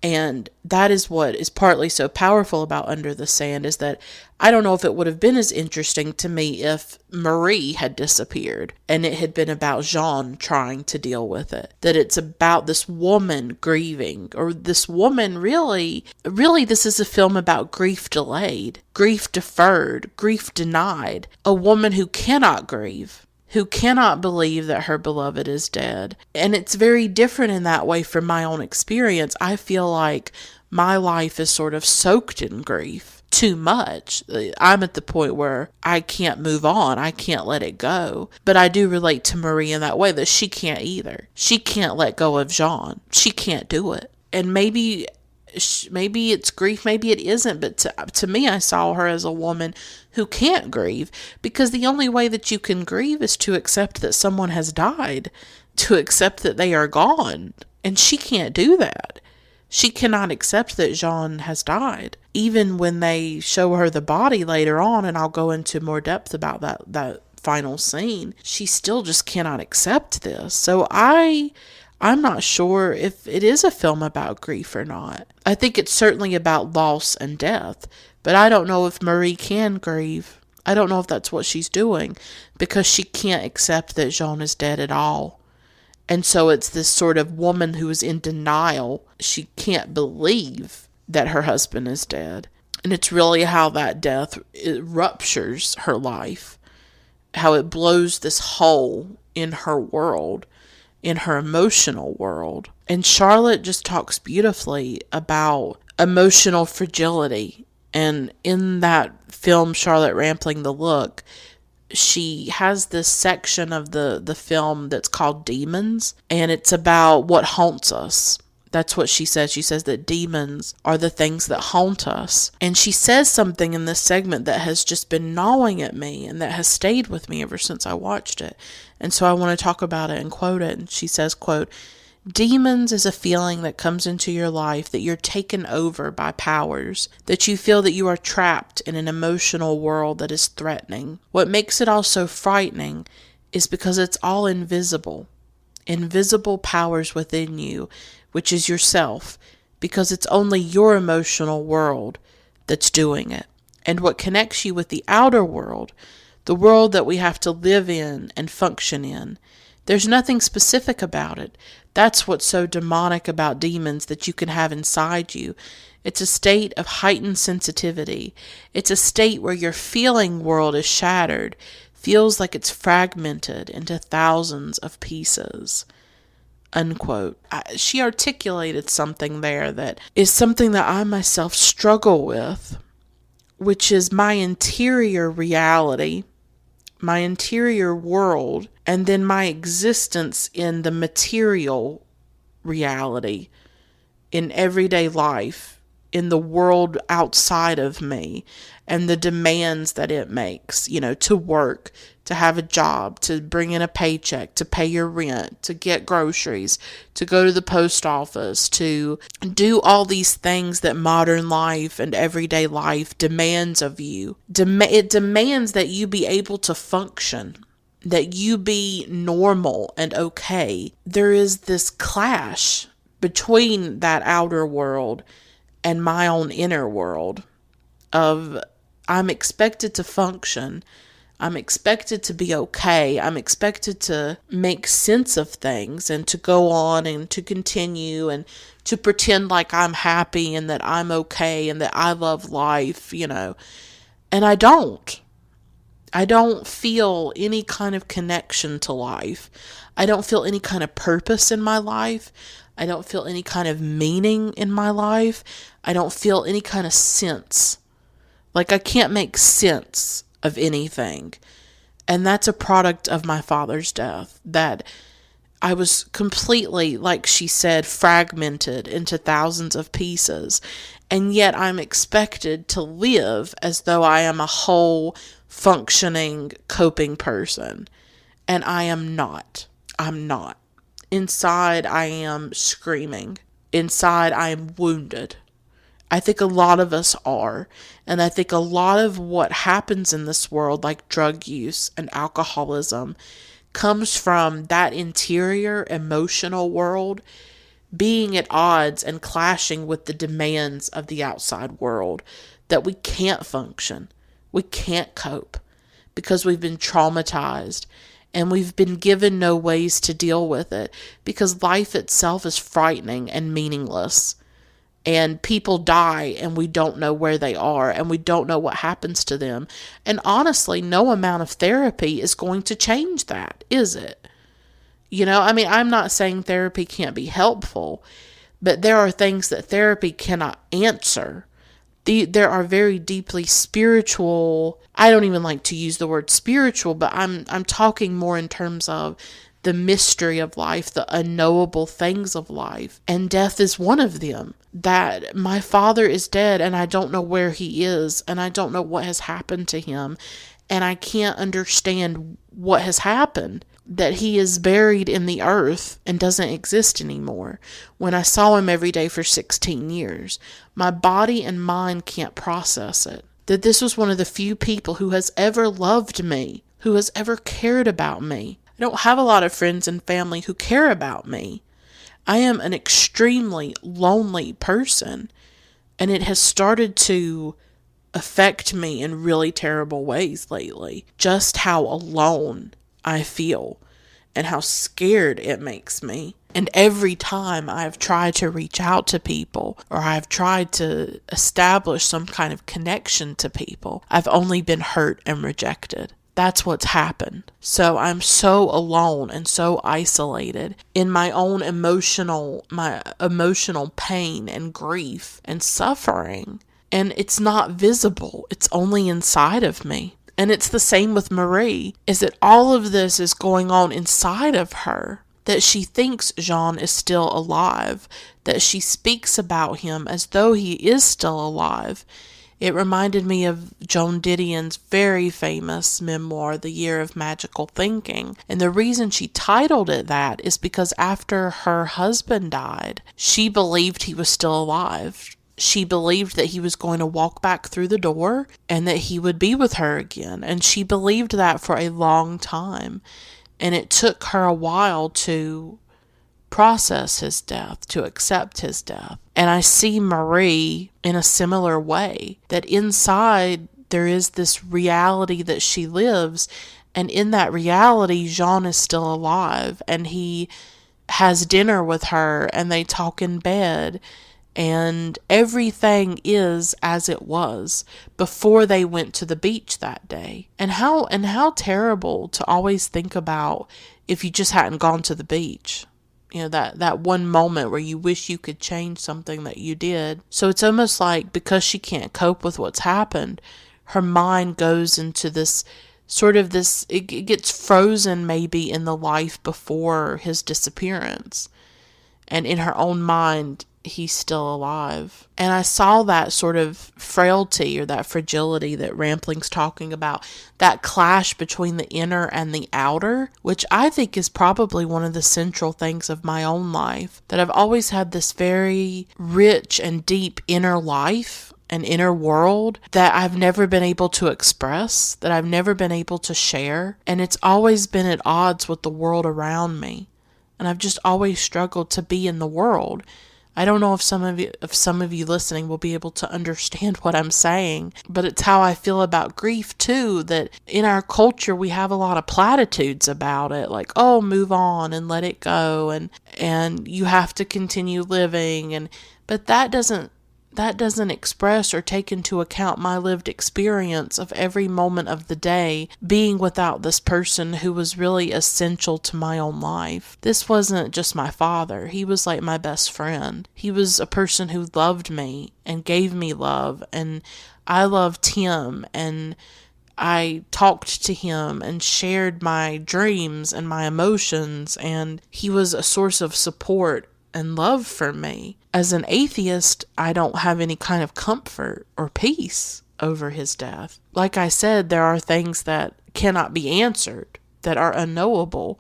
And that is what is partly so powerful about Under the Sand, is that I don't know if it would have been as interesting to me if Marie had disappeared and it had been about Jean trying to deal with it. That it's about this woman grieving, or this woman really this is a film about grief delayed, grief deferred, grief denied. A woman who cannot grieve, who cannot believe that her beloved is dead. And it's very different in that way from my own experience. I feel like my life is sort of soaked in grief too much. I'm at the point where I can't move on. I can't let it go. But I do relate to Marie in that way, that she can't either. She can't let go of Jean. She can't do it. And maybe it's grief, maybe it isn't, but to me, I saw her as a woman who can't grieve, because the only way that you can grieve is to accept that someone has died, to accept that they are gone. And she can't do that. She cannot accept that Jean has died. Even when they show her the body later on, and I'll go into more depth about that final scene, she still just cannot accept this. So I'm not sure if it is a film about grief or not. I think it's certainly about loss and death, but I don't know if Marie can grieve. I don't know if that's what she's doing, because she can't accept that Jean is dead at all. And so it's this sort of woman who is in denial. She can't believe that her husband is dead. And it's really how that death, it ruptures her life, how it blows this hole in her world, in her emotional world. And Charlotte just talks beautifully about emotional fragility. And in that film, Charlotte Rampling, The Look, she has this section of the film that's called Demons, and it's about what haunts us. That's what she says. She says that demons are the things that haunt us. And she says something in this segment that has just been gnawing at me and that has stayed with me ever since I watched it. And so I want to talk about it and quote it. And she says, quote, "Demons is a feeling that comes into your life that you're taken over by powers, that you feel that you are trapped in an emotional world that is threatening. What makes it all so frightening is because it's all invisible. Invisible powers within you, which is yourself, because it's only your emotional world that's doing it. And what connects you with the outer world, the world that we have to live in and function in, there's nothing specific about it. That's what's so demonic about demons that you can have inside you. It's a state of heightened sensitivity. It's a state where your feeling world is shattered, feels like it's fragmented into thousands of pieces." Unquote. She articulated something there that is something that I myself struggle with, which is my interior reality, my interior world, and then my existence in the material reality, in everyday life, in the world outside of me, and the demands that it makes, to work, to have a job, to bring in a paycheck, to pay your rent, to get groceries, to go to the post office, to do all these things that modern life and everyday life demands of you. It demands that you be able to function, that you be normal and okay. There is this clash between that outer world and my own inner world of I'm expected to function, I'm expected to be okay, I'm expected to make sense of things and to go on and to continue and to pretend like I'm happy and that I'm okay and that I love life, and I don't. I don't feel any kind of connection to life. I don't feel any kind of purpose in my life. I don't feel any kind of meaning in my life. I don't feel any kind of sense. Like I can't make sense of anything. And that's a product of my father's death. That I was completely, like she said, fragmented into thousands of pieces. And yet I'm expected to live as though I am a whole, functioning, coping person. And I am not. I'm not. Inside, I am screaming. Inside, I am wounded. I think a lot of us are. And I think a lot of what happens in this world, like drug use and alcoholism, comes from that interior emotional world being at odds and clashing with the demands of the outside world, that we can't function. We can't cope because we've been traumatized and we've been given no ways to deal with it because life itself is frightening and meaningless. And people die and we don't know where they are and we don't know what happens to them. And honestly, no amount of therapy is going to change that, is it? I'm not saying therapy can't be helpful, but there are things that therapy cannot answer. There are very deeply spiritual, I don't even like to use the word spiritual, but I'm talking more in terms of the mystery of life, the unknowable things of life. And death is one of them. That my father is dead and I don't know where he is and I don't know what has happened to him and I can't understand what has happened. that he is buried in the earth and doesn't exist anymore, when I saw him every day for 16 years. My body and mind can't process it. That this was one of the few people who has ever loved me, who has ever cared about me. I don't have a lot of friends and family who care about me. I am an extremely lonely person, and it has started to affect me in really terrible ways lately. Just how alone I feel and how scared it makes me. And every time I've tried to reach out to people, or I've tried to establish some kind of connection to people, I've only been hurt and rejected. That's what's happened. So I'm so alone and so isolated in my own emotional pain and grief and suffering. And it's not visible. It's only inside of me. And it's the same with Marie, is that all of this is going on inside of her. That she thinks Jean is still alive. That she speaks about him as though he is still alive. It reminded me of Joan Didion's very famous memoir, The Year of Magical Thinking. And the reason she titled it that is because after her husband died, she believed he was still alive. She believed that he was going to walk back through the door and that he would be with her again. And she believed that for a long time. And it took her a while to process his death, to accept his death. And I see Marie in a similar way, that inside there is this reality that she lives, and in that reality Jean is still alive, and he has dinner with her, and they talk in bed, and everything is as it was before they went to the beach that day. And how terrible to always think about if you just hadn't gone to the beach. You know, that one moment where you wish you could change something that you did. So it's almost like, because she can't cope with what's happened, her mind goes into this it gets frozen maybe in the life before his disappearance. And in her own mind, he's still alive. And I saw that sort of frailty, or that fragility that Rampling's talking about, that clash between the inner and the outer, which I think is probably one of the central things of my own life, that I've always had this very rich and deep inner life, an inner world that I've never been able to express, that I've never been able to share, and it's always been at odds with the world around me. And I've just always struggled to be in the world. I don't know if some of you listening will be able to understand what I'm saying, but it's how I feel about grief too, that in our culture we have a lot of platitudes about it, like, oh, move on and let it go, and you have to continue living, but that doesn't express or take into account my lived experience of every moment of the day being without this person who was really essential to my own life. This wasn't just my father. He was like my best friend. He was a person who loved me and gave me love, and I loved him, and I talked to him and shared my dreams and my emotions, and he was a source of support and love for me. As an atheist, I don't have any kind of comfort or peace over his death. Like I said, there are things that cannot be answered, that are unknowable,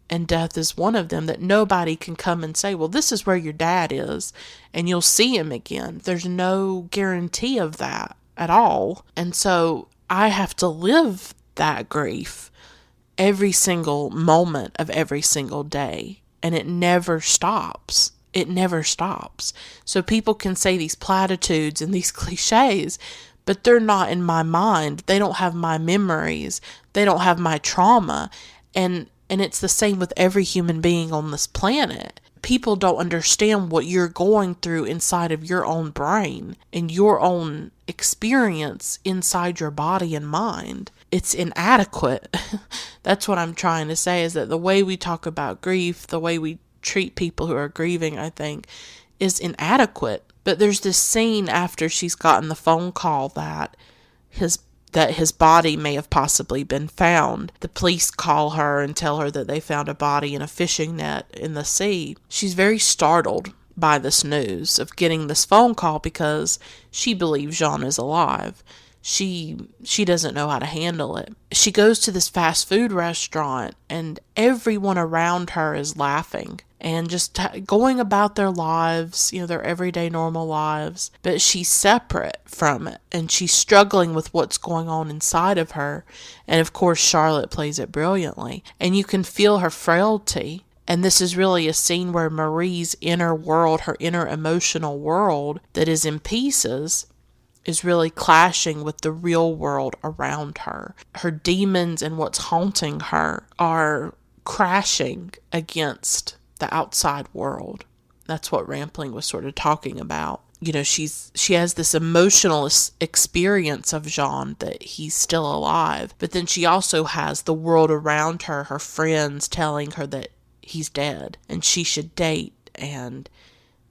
and death is one of them, that nobody can come and say, well, this is where your dad is, and you'll see him again. There's no guarantee of that at all. And so I have to live that grief every single moment of every single day, and it never stops. It never stops. So people can say these platitudes and these cliches, but they're not in my mind. They don't have my memories. They don't have my trauma. And it's the same with every human being on this planet. People don't understand what you're going through inside of your own brain and your own experience inside your body and mind. It's inadequate. That's what I'm trying to say, is that the way we talk about grief, the way we treat people who are grieving, I think, is inadequate. But there's this scene after she's gotten the phone call that his body may have possibly been found. The police call her and tell her that they found a body in a fishing net in the sea. She's very startled by this news of getting this phone call because she believes Jean is alive. she doesn't know how to handle it. She goes to this fast food restaurant and everyone around her is laughing and just going about their lives, their everyday normal lives, but she's separate from it and she's struggling with what's going on inside of her. And of course, Charlotte plays it brilliantly, and you can feel her frailty. And this is really a scene where Marie's inner world, her inner emotional world that is in pieces, is really clashing with the real world around her. Her demons and what's haunting her are crashing against the outside world. That's what Rampling was sort of talking about. She has this emotional experience of Jean, that he's still alive, but then she also has the world around her, her friends telling her that he's dead and she should date and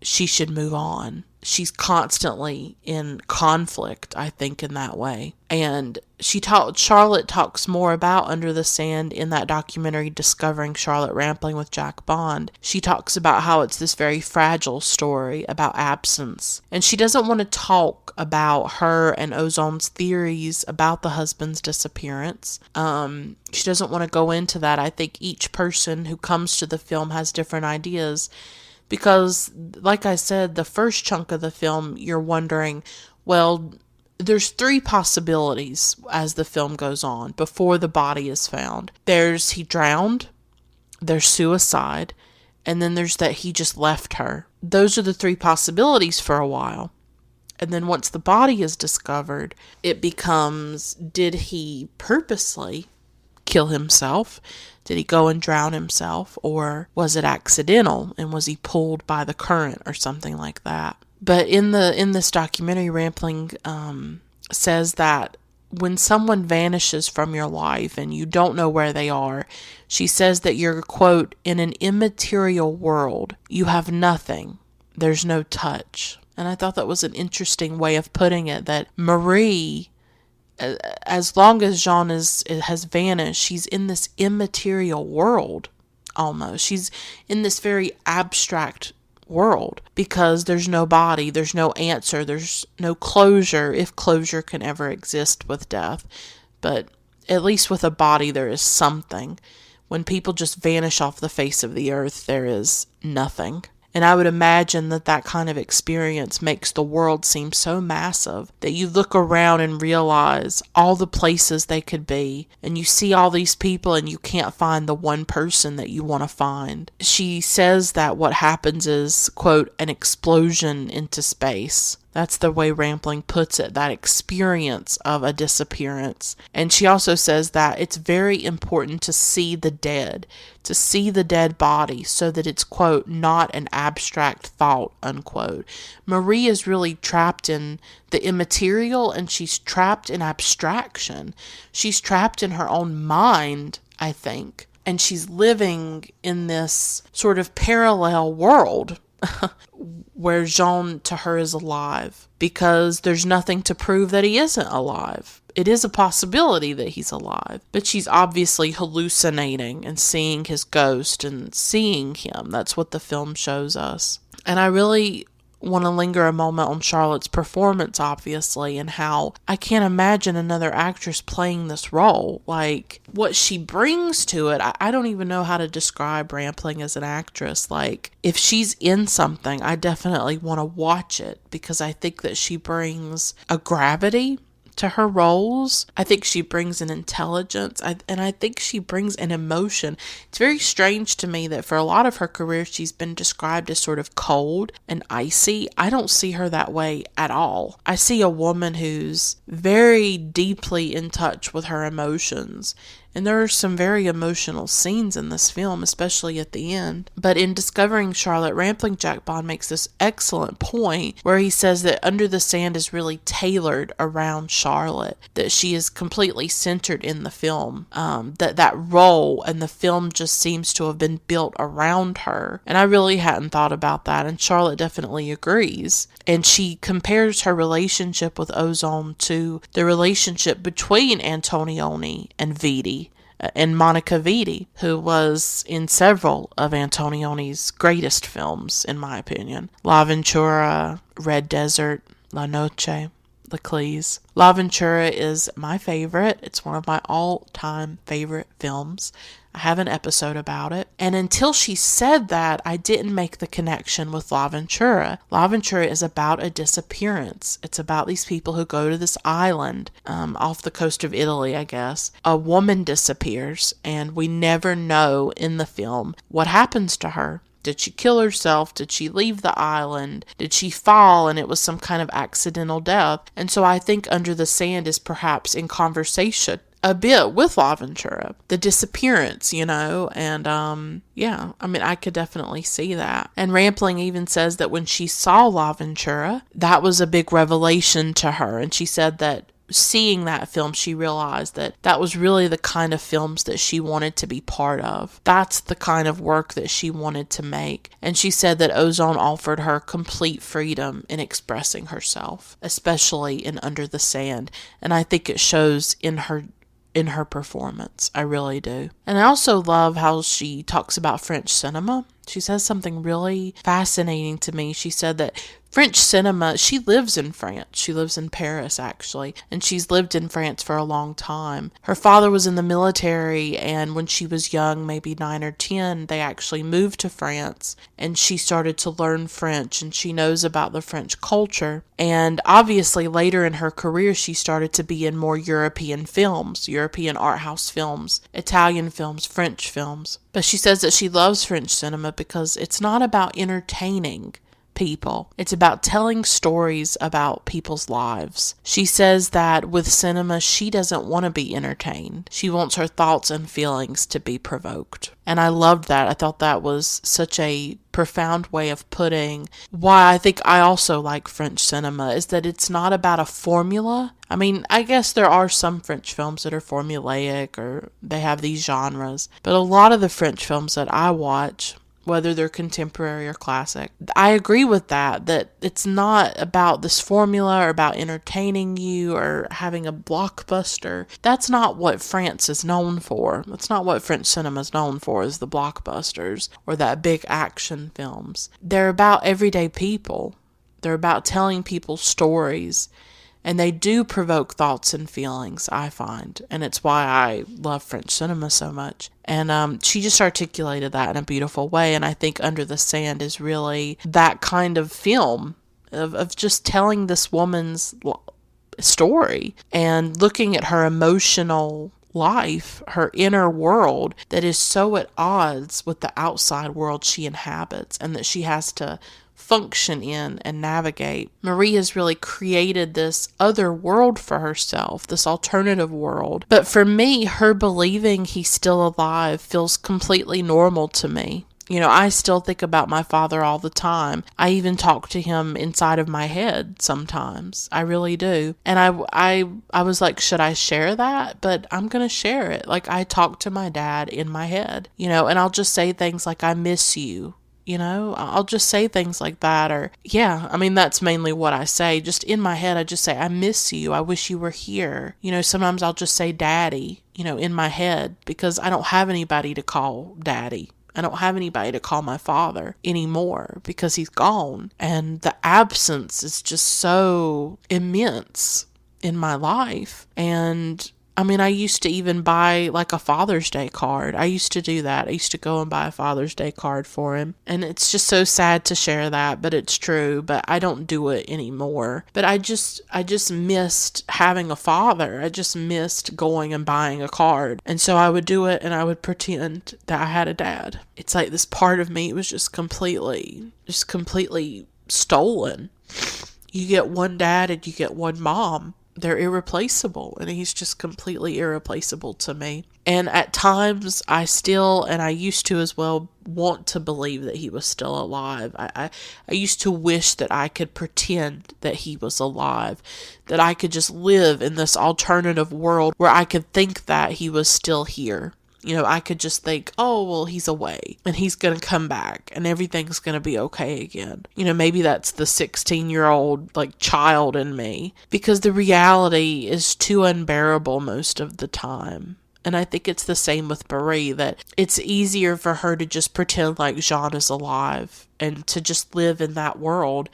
she should move on. She's constantly in conflict, I think, in that way. And Charlotte talks more about Under the Sand in that documentary, Discovering Charlotte Rampling with Jack Bond. She talks about how it's this very fragile story about absence. And she doesn't want to talk about her and Ozon's theories about the husband's disappearance. She doesn't want to go into that. I think each person who comes to the film has different ideas. Because, like I said, the first chunk of the film, you're wondering, well, there's 3 possibilities as the film goes on before the body is found. There's he drowned, there's suicide, and then there's that he just left her. Those are the 3 possibilities for a while. And then once the body is discovered, it becomes, did he purposely kill himself? Did he go and drown himself, or was it accidental and was he pulled by the current or something like that? But in this documentary, Rampling says that when someone vanishes from your life and you don't know where they are, she says that you're, quote, in an immaterial world. You have nothing. There's no touch. And I thought that was an interesting way of putting it, that Marie, as long as Jean has vanished, she's in this immaterial world, almost. She's in this very abstract world because there's no body, there's no answer, there's no closure, if closure can ever exist with death. But at least with a body, there is something. When people just vanish off the face of the earth, there is nothing. And I would imagine that kind of experience makes the world seem so massive that you look around and realize all the places they could be. And you see all these people and you can't find the one person that you want to find. She says that what happens is, quote, an explosion into space. That's the way Rampling puts it, that experience of a disappearance. And she also says that it's very important to see the dead body, so that it's, quote, not an abstract thought, unquote. Marie is really trapped in the immaterial, and she's trapped in abstraction. She's trapped in her own mind, I think. And she's living in this sort of parallel world where Jean to her is alive, because there's nothing to prove that he isn't alive. It is a possibility that he's alive, but she's obviously hallucinating and seeing his ghost and seeing him. That's what the film shows us. And I really want to linger a moment on Charlotte's performance, obviously, and how I can't imagine another actress playing this role. Like, what she brings to it, I don't even know how to describe Rampling as an actress. Like, if she's in something, I definitely want to watch it, because I think that she brings a gravity to her roles. I think she brings an intelligence, and I think she brings an emotion. It's very strange to me that for a lot of her career, she's been described as sort of cold and icy. I don't see her that way at all. I see a woman who's very deeply in touch with her emotions. And there are some very emotional scenes in this film, especially at the end. But in Discovering Charlotte Rampling, Jack Bond makes this excellent point where he says that Under the Sand is really tailored around Charlotte, that she is completely centered in the film, that role and the film just seems to have been built around her. And I really hadn't thought about that, and Charlotte definitely agrees. And she compares her relationship with Ozon to the relationship between Antonioni and Viti, and Monica Vitti, who was in several of Antonioni's greatest films, in my opinion. La Ventura, Red Desert, La Noche. Leclerc's. L'Avventura is my favorite. It's one of my all-time favorite films. I have an episode about it. And until she said that, I didn't make the connection with L'Avventura. L'Avventura is about a disappearance. It's about these people who go to this island off the coast of Italy, I guess. A woman disappears, and we never know in the film what happens to her. Did she kill herself? Did she leave the island? Did she fall and it was some kind of accidental death? And so I think Under the Sand is perhaps in conversation a bit with L'Avventura. The disappearance, and yeah, I mean, I could definitely see that. And Rampling even says that when she saw L'Avventura, that was a big revelation to her. And she said that seeing that film, she realized that that was really the kind of films that she wanted to be part of. That's the kind of work that she wanted to make. And she said that Ozon offered her complete freedom in expressing herself, especially in Under the Sand. And I think it shows in her performance. I really do. And I also love how she talks about French cinema. She says something really fascinating to me. She said that French cinema, she lives in France. She lives in Paris, actually, and she's lived in France for a long time. Her father was in the military, and when she was young, maybe 9 or 10, they actually moved to France, and she started to learn French, and she knows about the French culture. And obviously, later in her career, she started to be in more European films, European art house films, Italian films, French films. But she says that she loves French cinema because it's not about entertaining people. It's about telling stories about people's lives. She says that with cinema, she doesn't want to be entertained. She wants her thoughts and feelings to be provoked. And I loved that. I thought that was such a profound way of putting why I think I also like French cinema, is that it's not about a formula. I mean, I guess there are some French films that are formulaic or they have these genres, but a lot of the French films that I watch, whether they're contemporary or classic, I agree with that it's not about this formula or about entertaining you or having a blockbuster. That's not what France is known for. That's not what French cinema is known for, is the blockbusters or that big action films. They're about everyday people. They're about telling people stories. And they do provoke thoughts and feelings, I find. And it's why I love French cinema so much. And she just articulated that in a beautiful way. And I think Under the Sand is really that kind of film of just telling this woman's story and looking at her emotional life, her inner world that is so at odds with the outside world she inhabits and that she has to function in and navigate. Marie has really created this other world for herself, this alternative world. But for me, her believing he's still alive feels completely normal to me. I still think about my father all the time. I even talk to him inside of my head sometimes. I really do. And I was like, should I share that? But I'm going to share it. Like, I talk to my dad in my head, and I'll just say things like, I miss you. I'll just say things like that. Or, yeah, I mean, that's mainly what I say. Just in my head, I just say, I miss you. I wish you were here. Sometimes I'll just say daddy, in my head, because I don't have anybody to call daddy. I don't have anybody to call my father anymore because he's gone. And the absence is just so immense in my life. And I mean, I used to even buy like a Father's Day card. I used to do that. I used to go and buy a Father's Day card for him. And it's just so sad to share that, but it's true. But I don't do it anymore. But I just missed having a father. I just missed going and buying a card. And so I would do it and I would pretend that I had a dad. It's like this part of me was just completely stolen. You get one dad and you get one mom. They're irreplaceable, and he's just completely irreplaceable to me. And at times, I still, and I used to as well, want to believe that he was still alive. I used to wish that I could pretend that he was alive, that I could just live in this alternative world where I could think that he was still here. I could just think, oh, well, he's away and he's going to come back and everything's going to be okay again. Maybe that's the 16-year-old child in me, because the reality is too unbearable most of the time. And I think it's the same with Marie, that it's easier for her to just pretend like Jean is alive and to just live in that world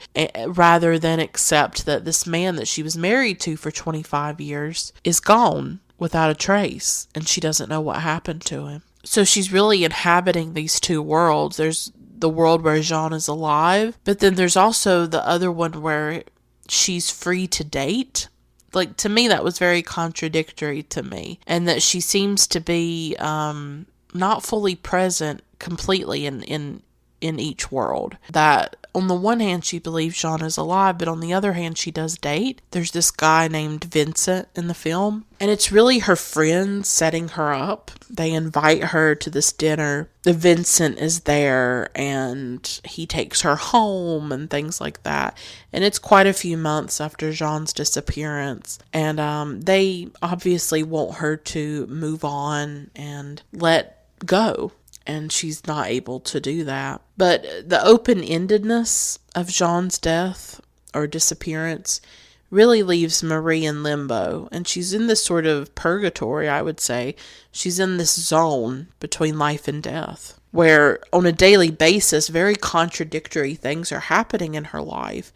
rather than accept that this man that she was married to for 25 years is gone without a trace, and she doesn't know what happened to him. So she's really inhabiting these two worlds. There's the world where Jean is alive, but then there's also the other one where she's free to date. Like, to me, that was very contradictory to me, and that she seems to be not fully present completely in each world. That on the one hand she believes Jean is alive, but on the other hand she does date. There's this guy named Vincent in the film, and it's really her friends setting her up. They invite her to this dinner. The Vincent is there and he takes her home and things like that. And it's quite a few months after Jean's disappearance, and they obviously want her to move on and let go, and she's not able to do that. But the open-endedness of Jean's death or disappearance really leaves Marie in limbo, and she's in this sort of purgatory, I would say. She's in this zone between life and death, where on a daily basis very contradictory things are happening in her life,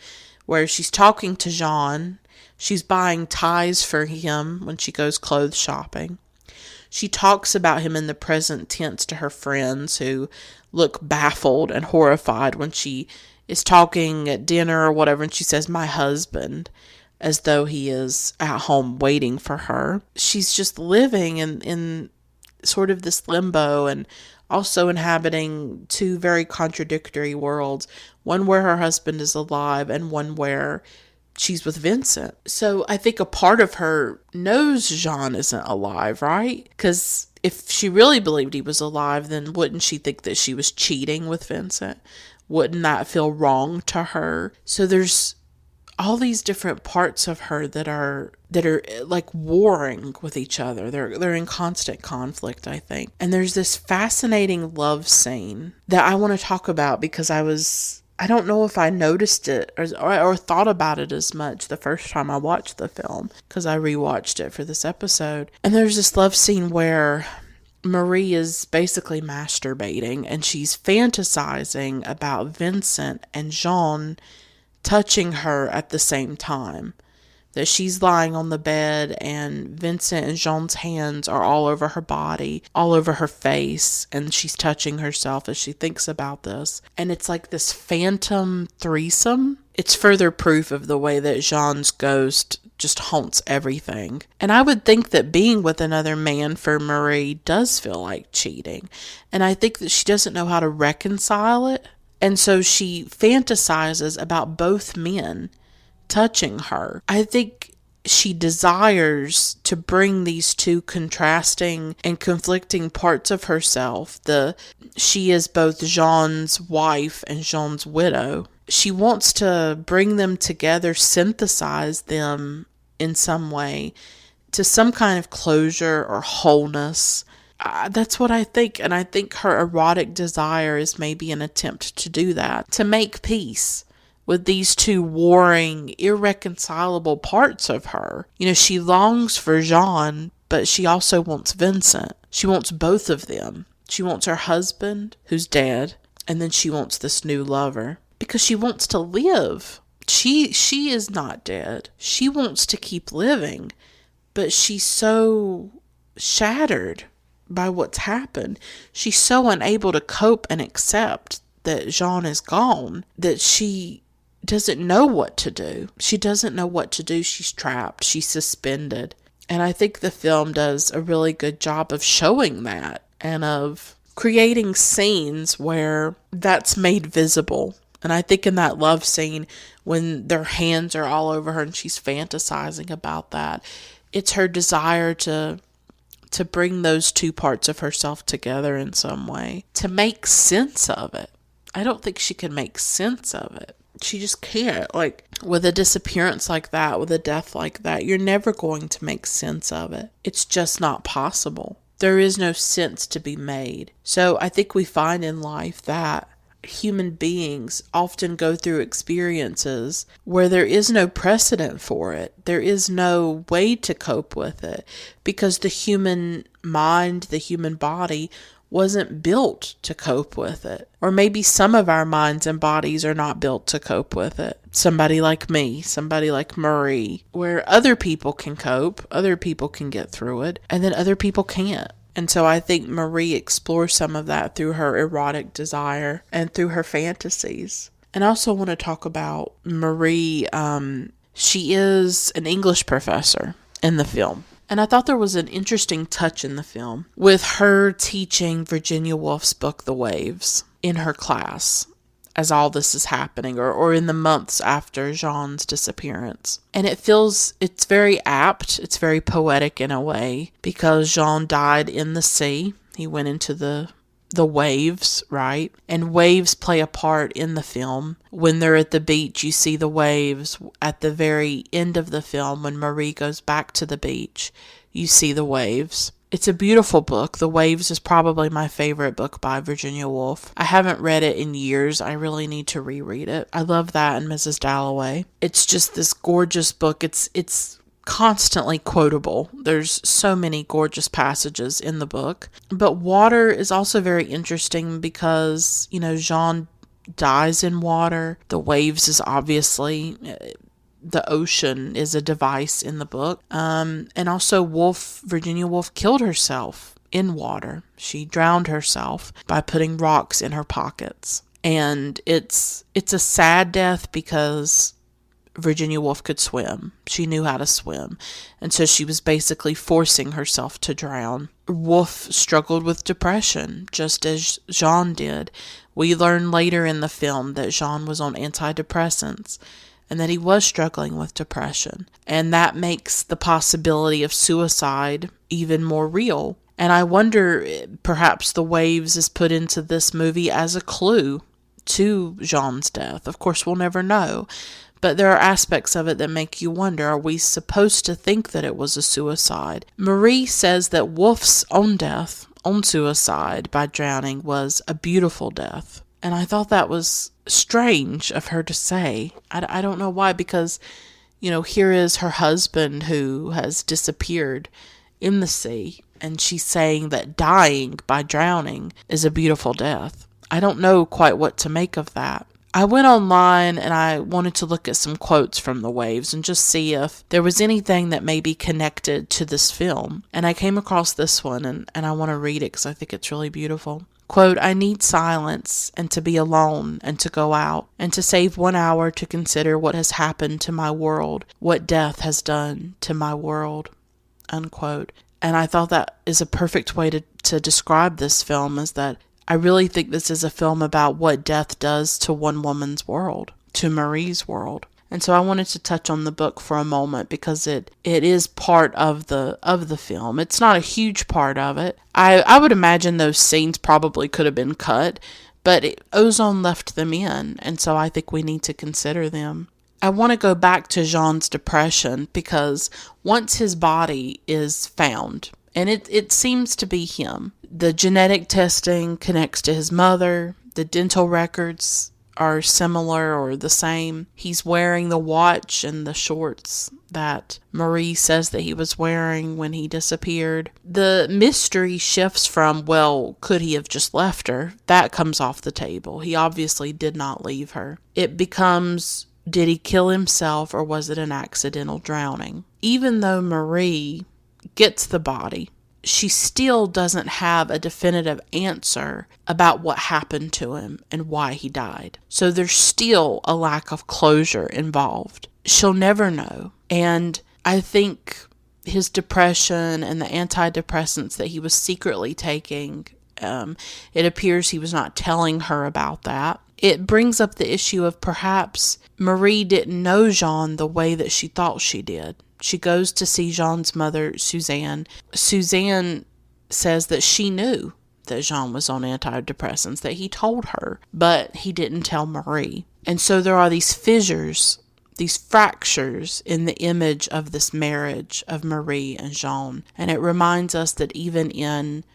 where she's talking to Jean, she's buying ties for him when she goes clothes shopping. She talks about him in the present tense to her friends, who look baffled and horrified when she is talking at dinner or whatever, and she says, "my husband," as though he is at home waiting for her. She's just living in sort of this limbo, and also inhabiting two very contradictory worlds. One where her husband is alive, and one where she's with Vincent. So I think a part of her knows Jean isn't alive, right? Because if she really believed he was alive, then wouldn't she think that she was cheating with Vincent? Wouldn't that feel wrong to her? So there's all these different parts of her that are like warring with each other. They're in constant conflict, I think. And there's this fascinating love scene that I want to talk about, because I don't know if I noticed it or thought about it as much the first time I watched the film, because I rewatched it for this episode. And there's this love scene where Marie is basically masturbating, and she's fantasizing about Vincent and Jean touching her at the same time. That she's lying on the bed and Vincent and Jean's hands are all over her body, all over her face, and she's touching herself as she thinks about this. And it's like this phantom threesome. It's further proof of the way that Jean's ghost just haunts everything. And I would think that being with another man for Marie does feel like cheating. And I think that she doesn't know how to reconcile it. And so she fantasizes about both men touching her. I think she desires to bring these two contrasting and conflicting parts of herself. She is both Jean's wife and Jean's widow. She wants to bring them together, synthesize them in some way to some kind of closure or wholeness. That's what I think, and I think her erotic desire is maybe an attempt to do that, to make peace with these two warring, irreconcilable parts of her. You know, she longs for Jean, but she also wants Vincent. She wants both of them. She wants her husband, who's dead, and then she wants this new lover, because she wants to live. She is not dead. She wants to keep living, but she's so shattered by what's happened. She's so unable to cope and accept that Jean is gone, that she doesn't know what to do. She doesn't know what to do. She's trapped. She's suspended. And I think the film does a really good job of showing that, and of creating scenes where that's made visible. And I think in that love scene, when their hands are all over her and she's fantasizing about that, it's her desire to bring those two parts of herself together in some way, to make sense of it. I don't think she can make sense of it. She just can't. Like, with a disappearance like that, with a death like that, you're never going to make sense of it. It's just not possible. There is no sense to be made. So I think we find in life that human beings often go through experiences where there is no precedent for it. There is no way to cope with it because the human mind, the human body wasn't built to cope with it. Or maybe some of our minds and bodies are not built to cope with it. Somebody like me, somebody like Marie, where other people can cope, other people can get through it, and then other people can't. And so I think Marie explores some of that through her erotic desire and through her fantasies. And I also want to talk about Marie. She is an English professor in the film. And I thought there was an interesting touch in the film with her teaching Virginia Woolf's book, The Waves, in her class as all this is happening, or in the months after Jean's disappearance. And it's very apt, it's very poetic in a way, because Jean died in the sea. He went into the waves, right? And waves play a part in the film. When they're at the beach, you see the waves. At the very end of the film, when Marie goes back to the beach, you see the waves. It's a beautiful book. The Waves is probably my favorite book by Virginia Woolf. I haven't read it in years. I really need to reread it. I love that and Mrs. Dalloway. It's just this gorgeous book. It's constantly quotable. There's so many gorgeous passages in the book. But water is also very interesting because, Jean dies in water. The waves is obviously... the ocean is a device in the book. And also Virginia Woolf killed herself in water. She drowned herself by putting rocks in her pockets. And it's a sad death because Virginia Woolf could swim. She knew how to swim. And so she was basically forcing herself to drown. Woolf struggled with depression, just as Jean did. We learn later in the film that Jean was on antidepressants, and that he was struggling with depression. And that makes the possibility of suicide even more real. And I wonder, perhaps The Waves is put into this movie as a clue to Jean's death. Of course, we'll never know. But there are aspects of it that make you wonder, are we supposed to think that it was a suicide? Marie says that Woolf's own death, own suicide by drowning, was a beautiful death. And I thought that was strange of her to say. I don't know why, because, here is her husband who has disappeared in the sea, and she's saying that dying by drowning is a beautiful death. I don't know quite what to make of that. I went online and I wanted to look at some quotes from The Waves and just see if there was anything that may be connected to this film. And I came across this one, and I want to read it because I think it's really beautiful. Quote, "I need silence and to be alone and to go out and to save 1 hour to consider what has happened to my world, what death has done to my world." Unquote. And I thought that is a perfect way to describe this film, is that I really think this is a film about what death does to one woman's world, to Marie's world. And so I wanted to touch on the book for a moment because it is part of the film. It's not a huge part of it. I would imagine those scenes probably could have been cut, but Ozon left them in, and so I think we need to consider them. I want to go back to Jean's depression because once his body is found, and it seems to be him, the genetic testing connects to his mother, the dental records are similar or the same. He's wearing the watch and the shorts that Marie says that he was wearing when he disappeared. The mystery shifts from, well, could he have just left her? That comes off the table. He obviously did not leave her. It becomes, did he kill himself or was it an accidental drowning? Even though Marie gets the body, she still doesn't have a definitive answer about what happened to him and why he died. So there's still a lack of closure involved. She'll never know. And I think his depression and the antidepressants that he was secretly taking, it appears he was not telling her about that. It brings up the issue of perhaps Marie didn't know Jean the way that she thought she did. She goes to see Jean's mother, Suzanne. Suzanne says that she knew that Jean was on antidepressants, that he told her, but he didn't tell Marie. And so there are these fissures, these fractures in the image of this marriage of Marie and Jean. And it reminds us that even in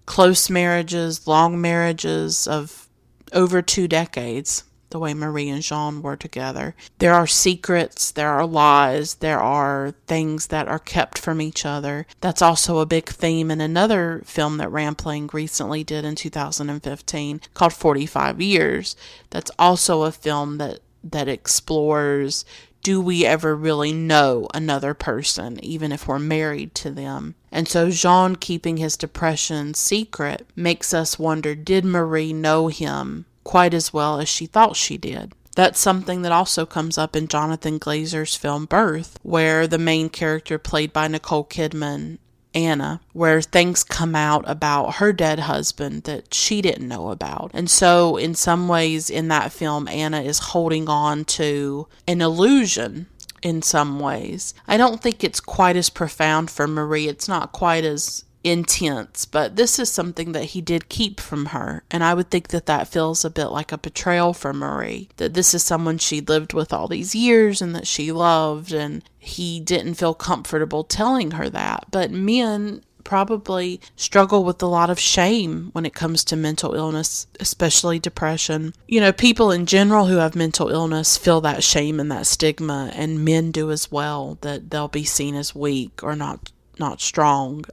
close marriages, long marriages of over 2 decades, the way Marie and Jean were together. There are secrets, there are lies, there are things that are kept from each other. That's also a big theme in another film that Rampling recently did in 2015 called 45 Years. That's also a film that explores, do we ever really know another person, even if we're married to them? And so Jean keeping his depression secret makes us wonder, did Marie know him quite as well as she thought she did? That's something that also comes up in Jonathan Glazer's film Birth, where the main character, played by Nicole Kidman, Anna, where things come out about her dead husband that she didn't know about. And so in some ways in that film, Anna is holding on to an illusion in some ways. I don't think it's quite as profound for Marie. It's not quite as intense, but this is something that he did keep from her. And I would think that that feels a bit like a betrayal for Marie, that this is someone she lived with all these years and that she loved, and he didn't feel comfortable telling her that. But men probably struggle with a lot of shame when it comes to mental illness, especially depression. You know, people in general who have mental illness feel that shame and that stigma, and men do as well, that they'll be seen as weak or not strong.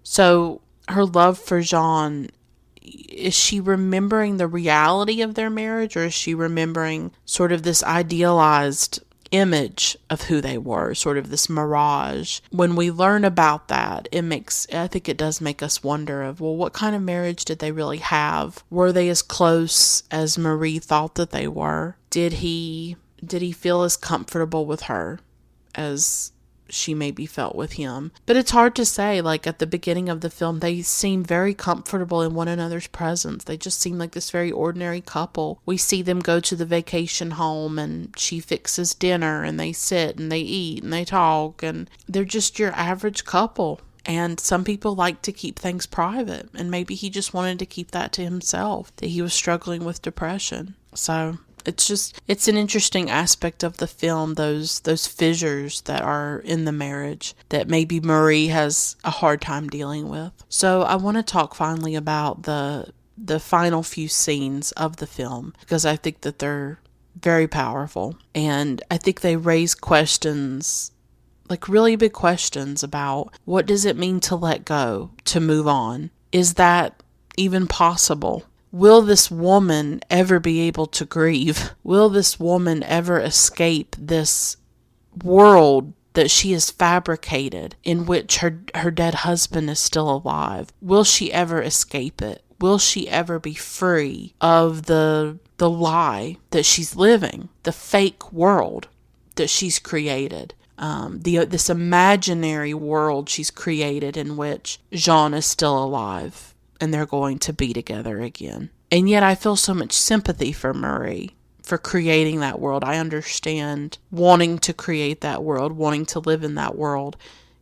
So her love for Jean, is she remembering the reality of their marriage, or is she remembering sort of this idealized image of who they were, sort of this mirage? When we learn about that, I think it does make us wonder of, well, what kind of marriage did they really have? Were they as close as Marie thought that they were? Did he feel as comfortable with her as she maybe felt with him? But it's hard to say. Like at the beginning of the film, they seem very comfortable in one another's presence. They just seem like this very ordinary couple. We see them go to the vacation home and she fixes dinner and they sit and they eat and they talk, and they're just your average couple. And some people like to keep things private, and maybe he just wanted to keep that to himself, that he was struggling with depression. So it's an interesting aspect of the film, those fissures that are in the marriage that maybe Marie has a hard time dealing with. So I want to talk finally about the final few scenes of the film, because I think that they're very powerful, and I think they raise questions, like really big questions about, what does it mean to let go, to move on? Is that even possible? Will this woman ever be able to grieve? Will this woman ever escape this world that she has fabricated, in which her dead husband is still alive? Will she ever escape it? Will she ever be free of the lie that she's living, the fake world that she's created? This imaginary world she's created, in which Jean is still alive and they're going to be together again. And yet I feel so much sympathy for Marie for creating that world. I understand wanting to create that world, wanting to live in that world.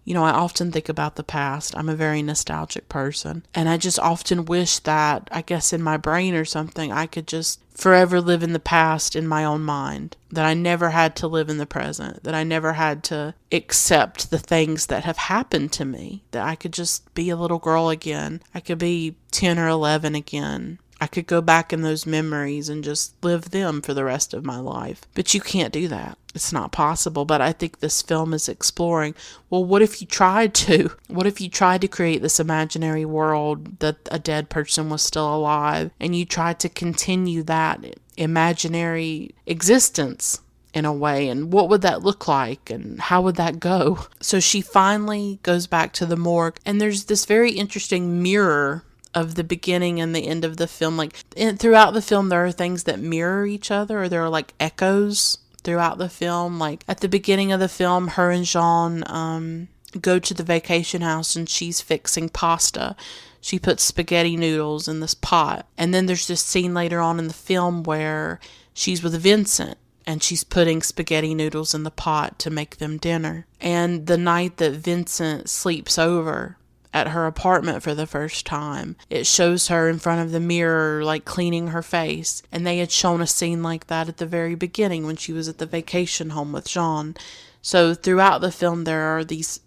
You know, I often think about the past. I'm a very nostalgic person, and I just often wish that, I guess in my brain or something, I could just forever live in the past in my own mind, that I never had to live in the present, that I never had to accept the things that have happened to me, that I could just be a little girl again. I could be 10 or 11 again. I could go back in those memories and just live them for the rest of my life. But you can't do that. It's not possible. But I think this film is exploring, well, what if you tried to? What if you tried to create this imaginary world that a dead person was still alive, and you tried to continue that imaginary existence in a way, and what would that look like, and how would that go? So she finally goes back to the morgue, and there's this very interesting mirror of the beginning and the end of the film. Like throughout the film, there are things that mirror each other, or there are like echoes throughout the film. Like at the beginning of the film, her and Jean go to the vacation house, and she's fixing pasta. She puts spaghetti noodles in this pot. And then there's this scene later on in the film where she's with Vincent, and she's putting spaghetti noodles in the pot to make them dinner. And the night that Vincent sleeps over at her apartment for the first time, it shows her in front of the mirror, like cleaning her face. And they had shown a scene like that at the very beginning when she was at the vacation home with Jean. So throughout the film, there are these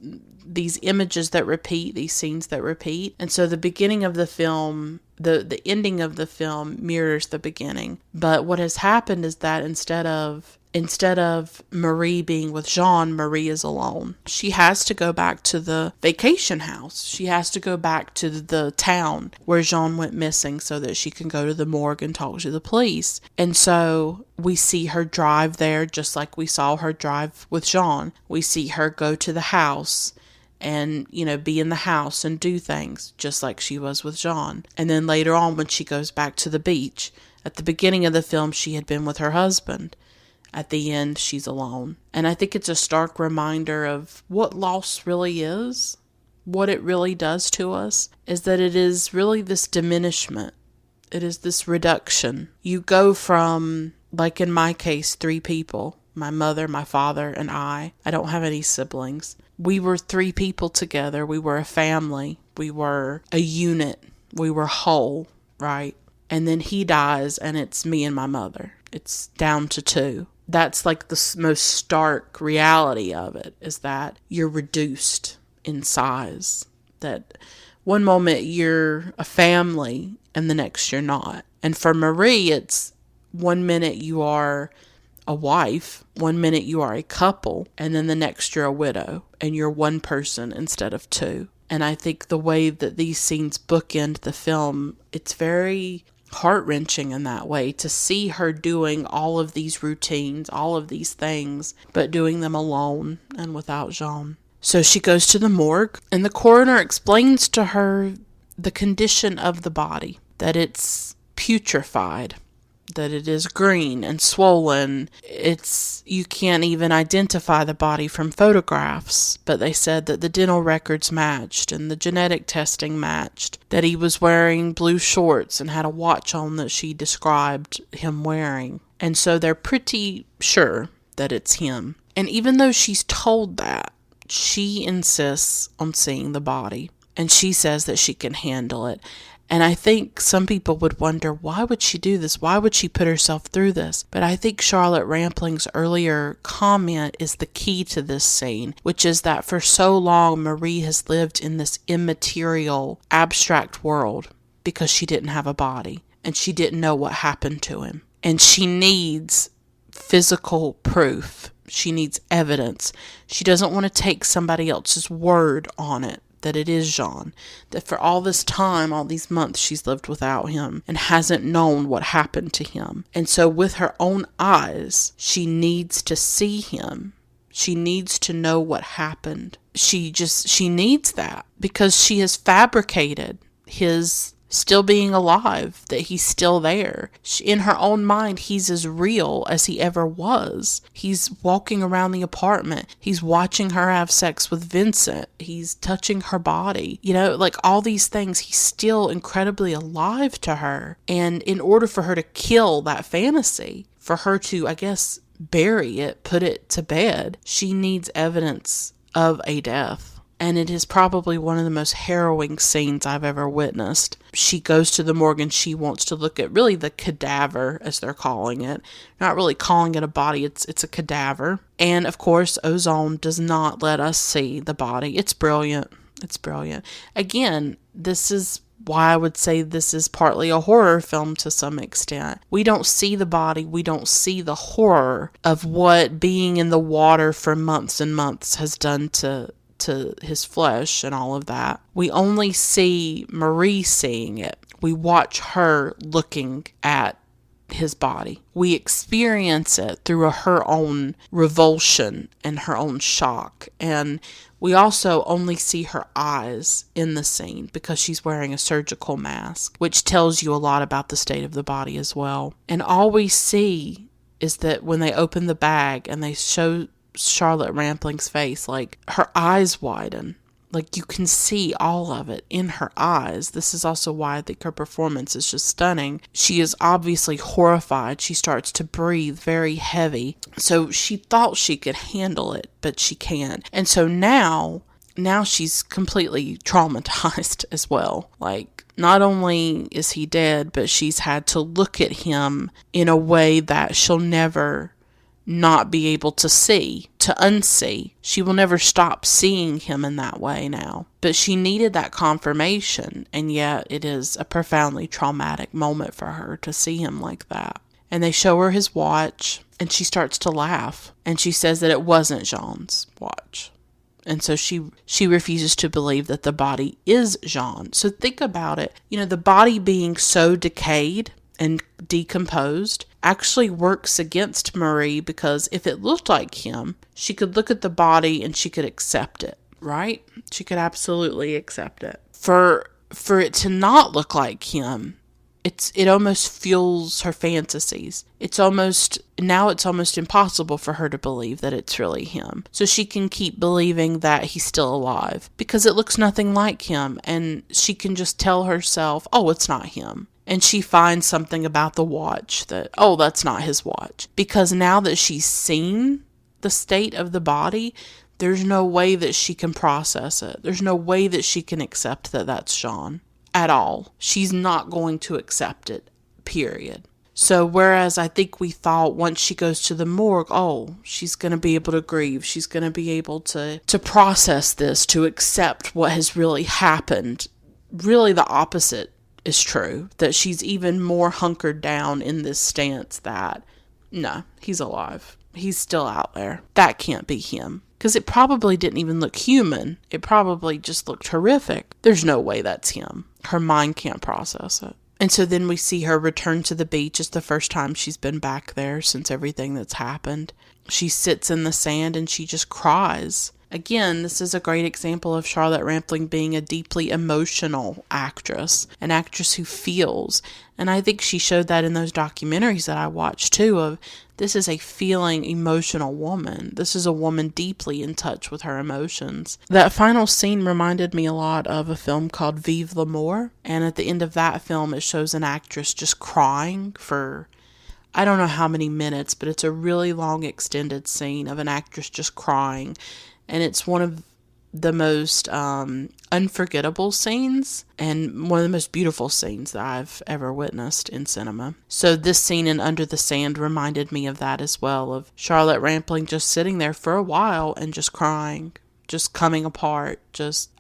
images that repeat, these scenes that repeat. And so the beginning of the film, the ending of the film mirrors the beginning. But what has happened is that instead of Marie being with Jean, Marie is alone. She has to go back to the vacation house. She has to go back to the town where Jean went missing so that she can go to the morgue and talk to the police. And so we see her drive there just like we saw her drive with Jean. We see her go to the house and, be in the house and do things just like she was with Jean. And then later on when she goes back to the beach, at the beginning of the film, she had been with her husband. At the end, she's alone. And I think it's a stark reminder of what loss really is, what it really does to us, is that it is really this diminishment. It is this reduction. You go from, like in my case, 3 people, my mother, my father, and I. I don't have any siblings. We were 3 people together. We were a family. We were a unit. We were whole, right? And then he dies, and it's me and my mother. It's down to 2. That's like the most stark reality of it, is that you're reduced in size. That one moment you're a family and the next you're not. And for Marie, it's one minute you are a wife, one minute you are a couple, and then the next you're a widow and you're one person instead of 2. And I think the way that these scenes bookend the film, it's very heart-wrenching in that way, to see her doing all of these routines, all of these things, but doing them alone and without Jean. So she goes to the morgue, and the coroner explains to her the condition of the body, that it's putrefied, that it is green and swollen. You can't even identify the body from photographs, but they said that the dental records matched and the genetic testing matched, that he was wearing blue shorts and had a watch on that she described him wearing. And so they're pretty sure that it's him. And even though she's told that, she insists on seeing the body, and she says that she can handle it. And I think some people would wonder, why would she do this? Why would she put herself through this? But I think Charlotte Rampling's earlier comment is the key to this scene, which is that for so long, Marie has lived in this immaterial, abstract world because she didn't have a body and she didn't know what happened to him. And she needs physical proof. She needs evidence. She doesn't want to take somebody else's word on it, that it is Jean, that for all this time, all these months, she's lived without him and hasn't known what happened to him. And so with her own eyes, she needs to see him. She needs to know what happened. She needs that because she has fabricated his still being alive, that he's still there. In her own mind, he's as real as he ever was. He's walking around the apartment. He's watching her have sex with Vincent. He's touching her body. Like all these things, he's still incredibly alive to her. And in order for her to kill that fantasy, for her to, I guess, bury it, put it to bed, she needs evidence of a death. And it is probably one of the most harrowing scenes I've ever witnessed. She goes to the morgue and she wants to look at really the cadaver, as they're calling it. Not really calling it a body, it's a cadaver. And of course, Ozon does not let us see the body. It's brilliant. It's brilliant. Again, this is why I would say this is partly a horror film to some extent. We don't see the body. We don't see the horror of what being in the water for months and months has done to his flesh and all of that. We only see Marie seeing it. We watch her looking at his body. We experience it through her own revulsion and her own shock. And we also only see her eyes in the scene because she's wearing a surgical mask, which tells you a lot about the state of the body as well. And all we see is that when they open the bag and they show Charlotte Rampling's face, like her eyes widen, like you can see all of it in her eyes. This is also why I think her performance is just stunning. She is obviously horrified. She starts to breathe very heavy. So she thought she could handle it, but she can't. And so now she's completely traumatized as well. Like, not only is he dead, but she's had to look at him in a way that she'll never not be able to see, to unsee. She will never stop seeing him in that way now. But she needed that confirmation, and yet it is a profoundly traumatic moment for her to see him like that. And they show her his watch, and she starts to laugh. And she says that it wasn't Jean's watch. And so she refuses to believe that the body is Jean. So think about it. The body being so decayed and decomposed actually works against Marie, because if it looked like him, she could look at the body and she could accept it, right? She could absolutely accept it. For it to not look like him, it almost fuels her fantasies. It's almost impossible for her to believe that it's really him. So she can keep believing that he's still alive because it looks nothing like him, and she can just tell herself, oh, it's not him. And she finds something about the watch that, oh, that's not his watch. Because now that she's seen the state of the body, there's no way that she can process it. There's no way that she can accept that that's Jean at all. She's not going to accept it, period. So whereas I think we thought once she goes to the morgue, oh, she's going to be able to grieve. She's going to be able to process this, to accept what has really happened. Really the opposite is true, that she's even more hunkered down in this stance that, no, he's alive. He's still out there. That can't be him. Because it probably didn't even look human. It probably just looked horrific. There's no way that's him. Her mind can't process it. And so then we see her return to the beach. It's the first time she's been back there since everything that's happened. She sits in the sand and she just cries. Again, this is a great example of Charlotte Rampling being a deeply emotional actress, an actress who feels. And I think she showed that in those documentaries that I watched too, of this is a feeling, emotional woman. This is a woman deeply in touch with her emotions. That final scene reminded me a lot of a film called Vive l'Amour. And at the end of that film, it shows an actress just crying for, I don't know how many minutes, but it's a really long extended scene of an actress just crying. And it's one of the most unforgettable scenes and one of the most beautiful scenes that I've ever witnessed in cinema. So this scene in Under the Sand reminded me of that as well, of Charlotte Rampling just sitting there for a while and just crying, just coming apart.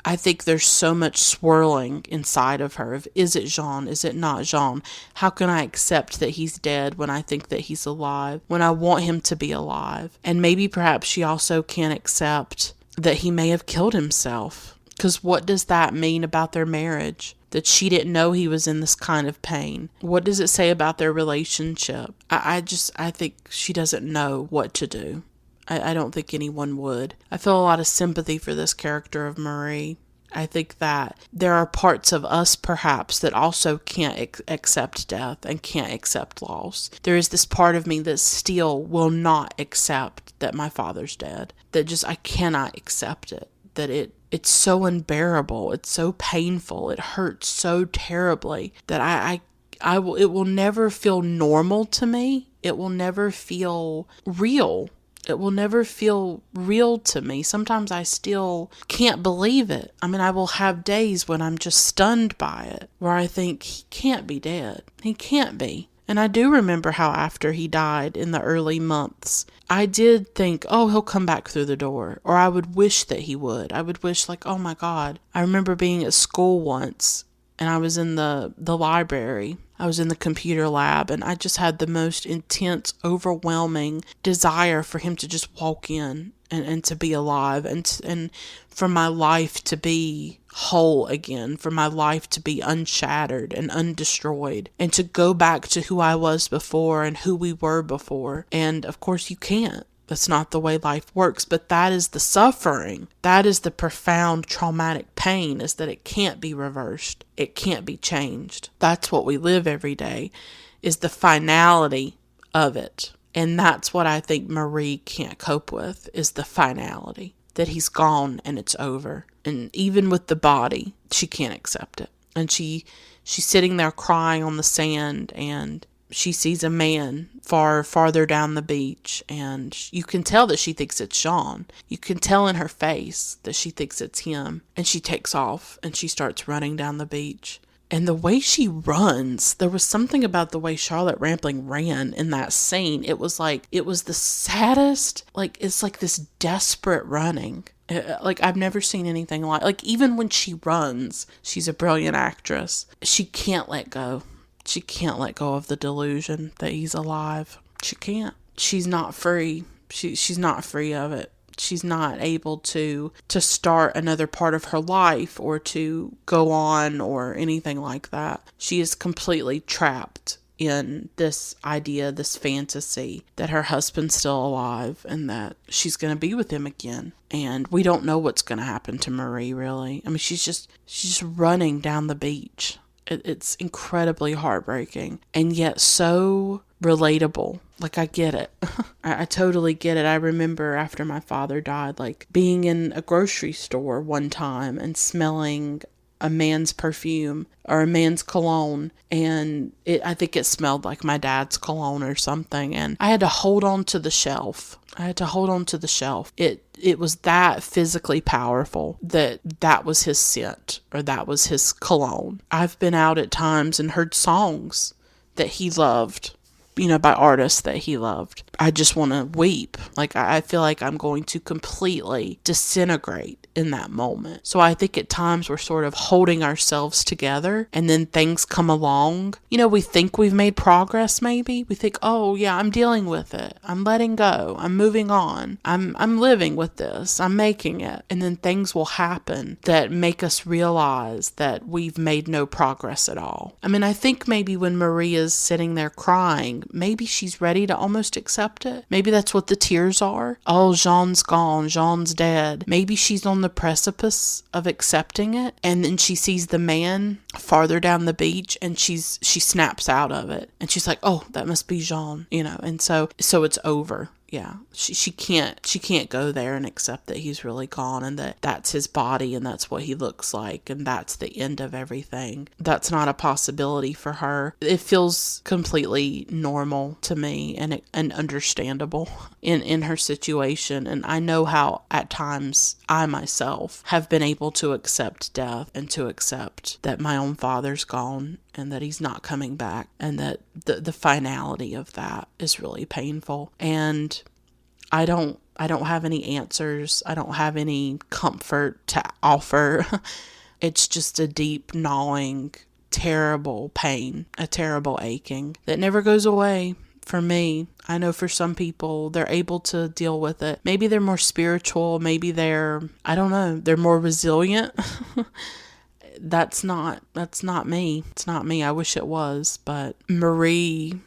I think there's so much swirling inside of her of, is it Jean? Is it not Jean? How can I accept that he's dead when I think that he's alive, when I want him to be alive? And maybe perhaps she also can't accept that he may have killed himself. Because what does that mean about their marriage? That she didn't know he was in this kind of pain. What does it say about their relationship? I think she doesn't know what to do. I don't think anyone would. I feel a lot of sympathy for this character of Marie. I think that there are parts of us, perhaps, that also can't accept death and can't accept loss. There is this part of me that still will not accept that my father's dead. That I cannot accept it. That it's so unbearable. It's so painful. It hurts so terribly that it will never feel normal to me. It will never feel real. It will never feel real to me. Sometimes I still can't believe it. I mean, I will have days when I'm just stunned by it, where I think he can't be dead. He can't be. And I do remember how after he died in the early months, I did think, oh, he'll come back through the door. Or I would wish that he would. I would wish oh my God. I remember being at school once and I was in the library. I was in the computer lab and I just had the most intense, overwhelming desire for him to just walk in and to be alive and for my life to be whole again, for my life to be unshattered and undestroyed and to go back to who I was before and who we were before. And of course you can't. That's not the way life works, but that is the suffering. That is the profound traumatic pain, is that it can't be reversed. It can't be changed. That's what we live every day, is the finality of it. And that's what I think Marie can't cope with, is the finality. That he's gone and it's over. And even with the body, she can't accept it. And she's sitting there crying on the sand, and she sees a man farther down the beach, and you can tell that she thinks it's Jean. You can tell in her face that she thinks it's him, and she takes off and she starts running down the beach. And the way she runs, there was something about the way Charlotte Rampling ran in that scene. It was the saddest, it's like this desperate running. Like, I've never seen anything like, even when she runs, she's a brilliant actress. She can't let go. She can't let go of the delusion that he's alive. She can't. She's not free. She's not free of it. She's not able to start another part of her life or to go on or anything like that. She is completely trapped in this idea, this fantasy that her husband's still alive and that she's going to be with him again. And we don't know what's going to happen to Marie, really. I mean, she's just running down the beach. It's incredibly heartbreaking and yet so relatable. Like, I get it. I totally get it. I remember after my father died, like, being in a grocery store one time and smelling a man's perfume or a man's cologne, and I think it smelled like my dad's cologne or something, and I had to hold on to the shelf. It was that physically powerful that was his scent or that was his cologne. I've been out at times and heard songs that he loved, by artists that he loved. I just want to weep. Like, I feel like I'm going to completely disintegrate in that moment. So I think at times we're sort of holding ourselves together, and then things come along. We think we've made progress, maybe. We think, oh yeah, I'm dealing with it. I'm letting go. I'm moving on. I'm living with this. I'm making it. And then things will happen that make us realize that we've made no progress at all. I mean, I think maybe when Maria's sitting there crying, maybe she's ready to almost accept it. Maybe that's what the tears are. Oh, Jean's gone. Jean's dead. Maybe she's on the precipice of accepting it, and then she sees the man farther down the beach, and she snaps out of it, and she's like, oh, that must be Jean, and so it's over. Yeah, she can't go there and accept that he's really gone and that that's his body and that's what he looks like and that's the end of everything. That's not a possibility for her. It feels completely normal to me and understandable in her situation. And I know how at times I myself have been able to accept death and to accept that my own father's gone and that he's not coming back, and that the finality of that is really painful. And I don't have any answers. I don't have any comfort to offer. It's just a deep gnawing, terrible pain, a terrible aching that never goes away. For me, I know for some people, they're able to deal with it. Maybe they're more spiritual. Maybe they're more resilient. That's not me. It's not me. I wish it was. But Marie,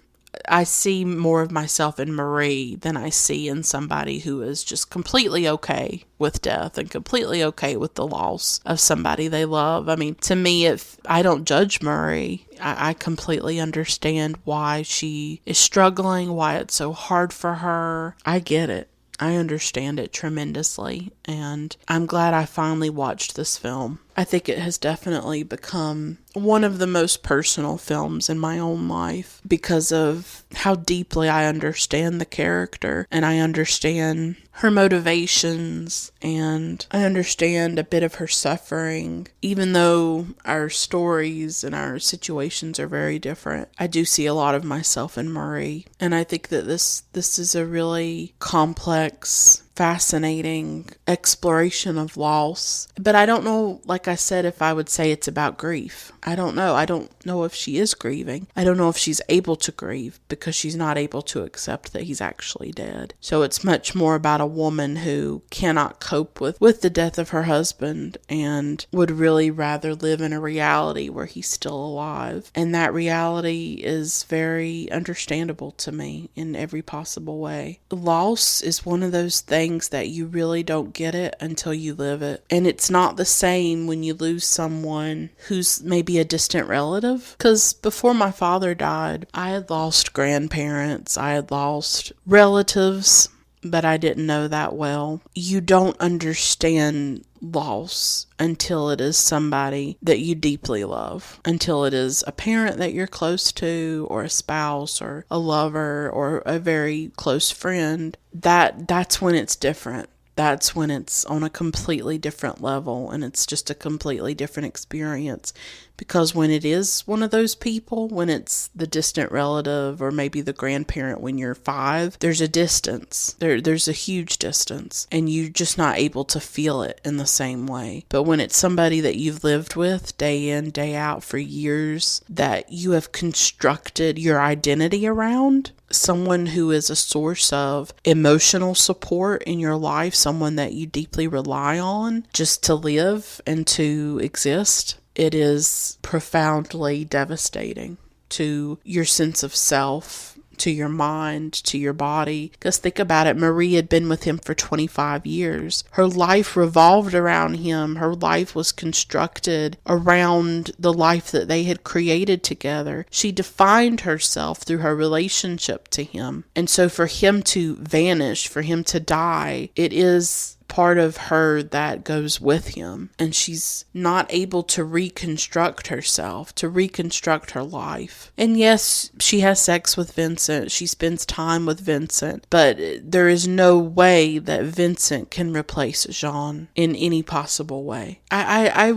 I see more of myself in Marie than I see in somebody who is just completely okay with death and completely okay with the loss of somebody they love. I mean, to me, if I don't judge Marie, I completely understand why she is struggling, why it's so hard for her. I get it. I understand it tremendously, and I'm glad I finally watched this film. I think it has definitely become one of the most personal films in my own life because of how deeply I understand the character, and I understand her motivations, and I understand a bit of her suffering. Even though our stories and our situations are very different, I do see a lot of myself in Marie, and I think that this is a really complex, fascinating exploration of loss. But I don't know, like I said, if I would say it's about grief. I don't know. I don't know if she is grieving. I don't know if she's able to grieve because she's not able to accept that he's actually dead. So it's much more about a woman who cannot cope with the death of her husband and would really rather live in a reality where he's still alive. And that reality is very understandable to me in every possible way. Loss is one of those things that you really don't get it until you live it. And it's not the same when you lose someone who's maybe a distant relative. Because before my father died, I had lost grandparents, I had lost relatives that I didn't know that well. You don't understand loss until it is somebody that you deeply love, until it is a parent that you're close to, or a spouse, or a lover, or a very close friend. That's when it's different. That's when it's on a completely different level, and it's just a completely different experience because when it is one of those people, when it's the distant relative or maybe the grandparent when you're 5, there's a distance. There's a huge distance, and you're just not able to feel it in the same way. But when it's somebody that you've lived with day in, day out for years, that you have constructed your identity around, someone who is a source of emotional support in your life, someone that you deeply rely on just to live and to exist, it is profoundly devastating to your sense of self, to your mind, to your body. Because think about it, Marie had been with him for 25 years. Her life revolved around him. Her life was constructed around the life that they had created together. She defined herself through her relationship to him. And so for him to vanish, for him to die, it is part of her that goes with him, and she's not able to reconstruct herself, to reconstruct her life. And yes, she has sex with Vincent, she spends time with Vincent, but there is no way that Vincent can replace Jean in any possible way. I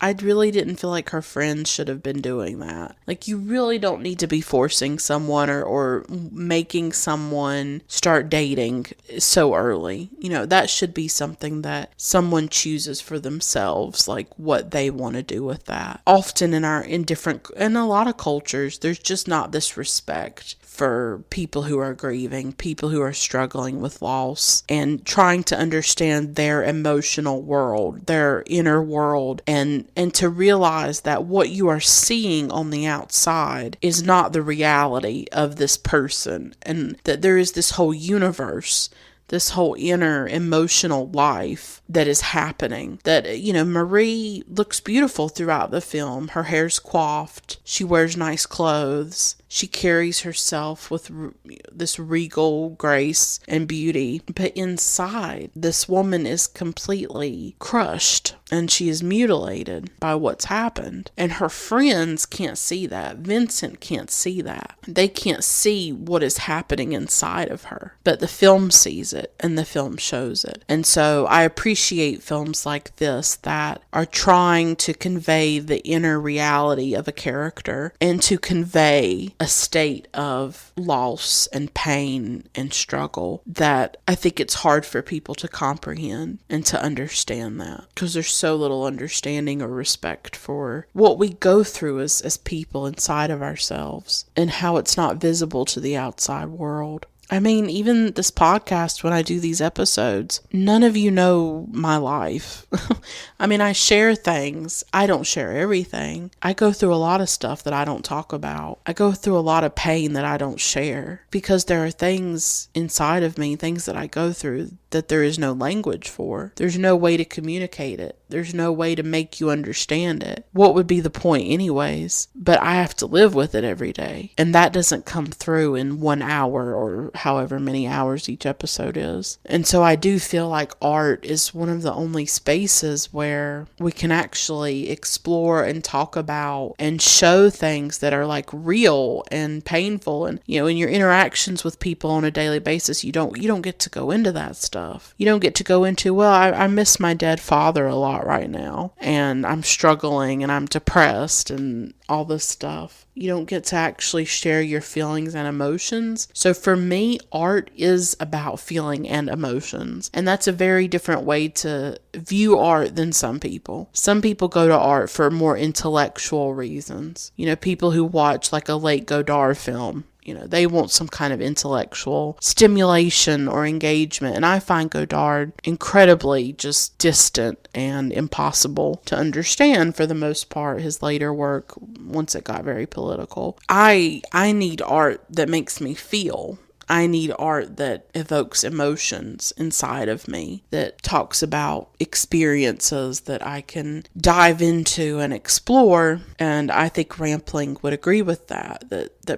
really didn't feel like her friends should have been doing that. Like, you really don't need to be forcing someone or making someone start dating so early. You know, that should be something that someone chooses for themselves, like what they want to do with that. Often in a lot of cultures, there's just not this respect for people who are grieving, people who are struggling with loss, and trying to understand their emotional world, their inner world, and to realize that what you are seeing on the outside is not the reality of this person, and that there is this whole universe, this whole inner emotional life that is happening. That, you know, Marie looks beautiful throughout the film. Her hair's coiffed. She wears nice clothes. She carries herself with this regal grace and beauty. But inside, this woman is completely crushed, and she is mutilated by what's happened. And her friends can't see that. Vincent can't see that. They can't see what is happening inside of her. But the film sees it, and the film shows it. And so I appreciate films like this that are trying to convey the inner reality of a character and to convey a state of loss and pain and struggle that I think it's hard for people to comprehend and to understand that, because there's so little understanding or respect for what we go through as people inside of ourselves and how it's not visible to the outside world. I mean, even this podcast, when I do these episodes, none of you know my life. I mean, I share things. I don't share everything. I go through a lot of stuff that I don't talk about. I go through a lot of pain that I don't share, because there are things inside of me, things that I go through that there is no language for. There's no way to communicate it. There's no way to make you understand it. What would be the point anyways? But I have to live with it every day. And that doesn't come through in 1 hour or however many hours each episode is. And so I do feel like art is one of the only spaces where we can actually explore and talk about and show things that are like real and painful. And, you know, in your interactions with people on a daily basis, you don't get to go into that stuff. You don't get to go into, well, I miss my dead father a lot right now, and I'm struggling and I'm depressed and all this stuff. You don't get to actually share your feelings and emotions. So for me, art is about feeling and emotions. And that's a very different way to view art than some people. Some people go to art for more intellectual reasons. You know, people who watch like a late Godard film, you know, they want some kind of intellectual stimulation or engagement. And I find Godard incredibly just distant and impossible to understand for the most part, his later work, once it got very political. I need art that makes me feel. I need art that evokes emotions inside of me, that talks about experiences that I can dive into and explore. And I think Rampling would agree with that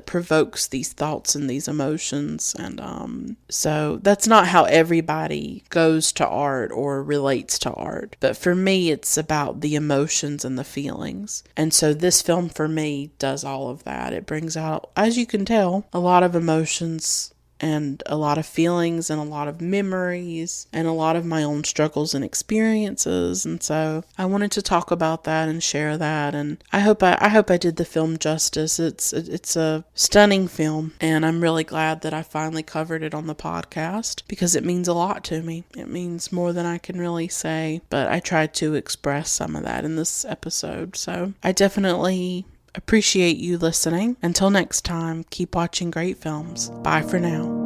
provokes these thoughts and these emotions. And so that's not how everybody goes to art or relates to art. But for me, it's about the emotions and the feelings. And so this film for me does all of that. It brings out, as you can tell, a lot of emotions and a lot of feelings and a lot of memories and a lot of my own struggles and experiences. And so I wanted to talk about that and share that. And I hope I did the film justice. It's a stunning film, and I'm really glad that I finally covered it on the podcast because it means a lot to me. It means more than I can really say, but I tried to express some of that in this episode. So I definitely appreciate you listening. Until next time, keep watching great films. Bye for now.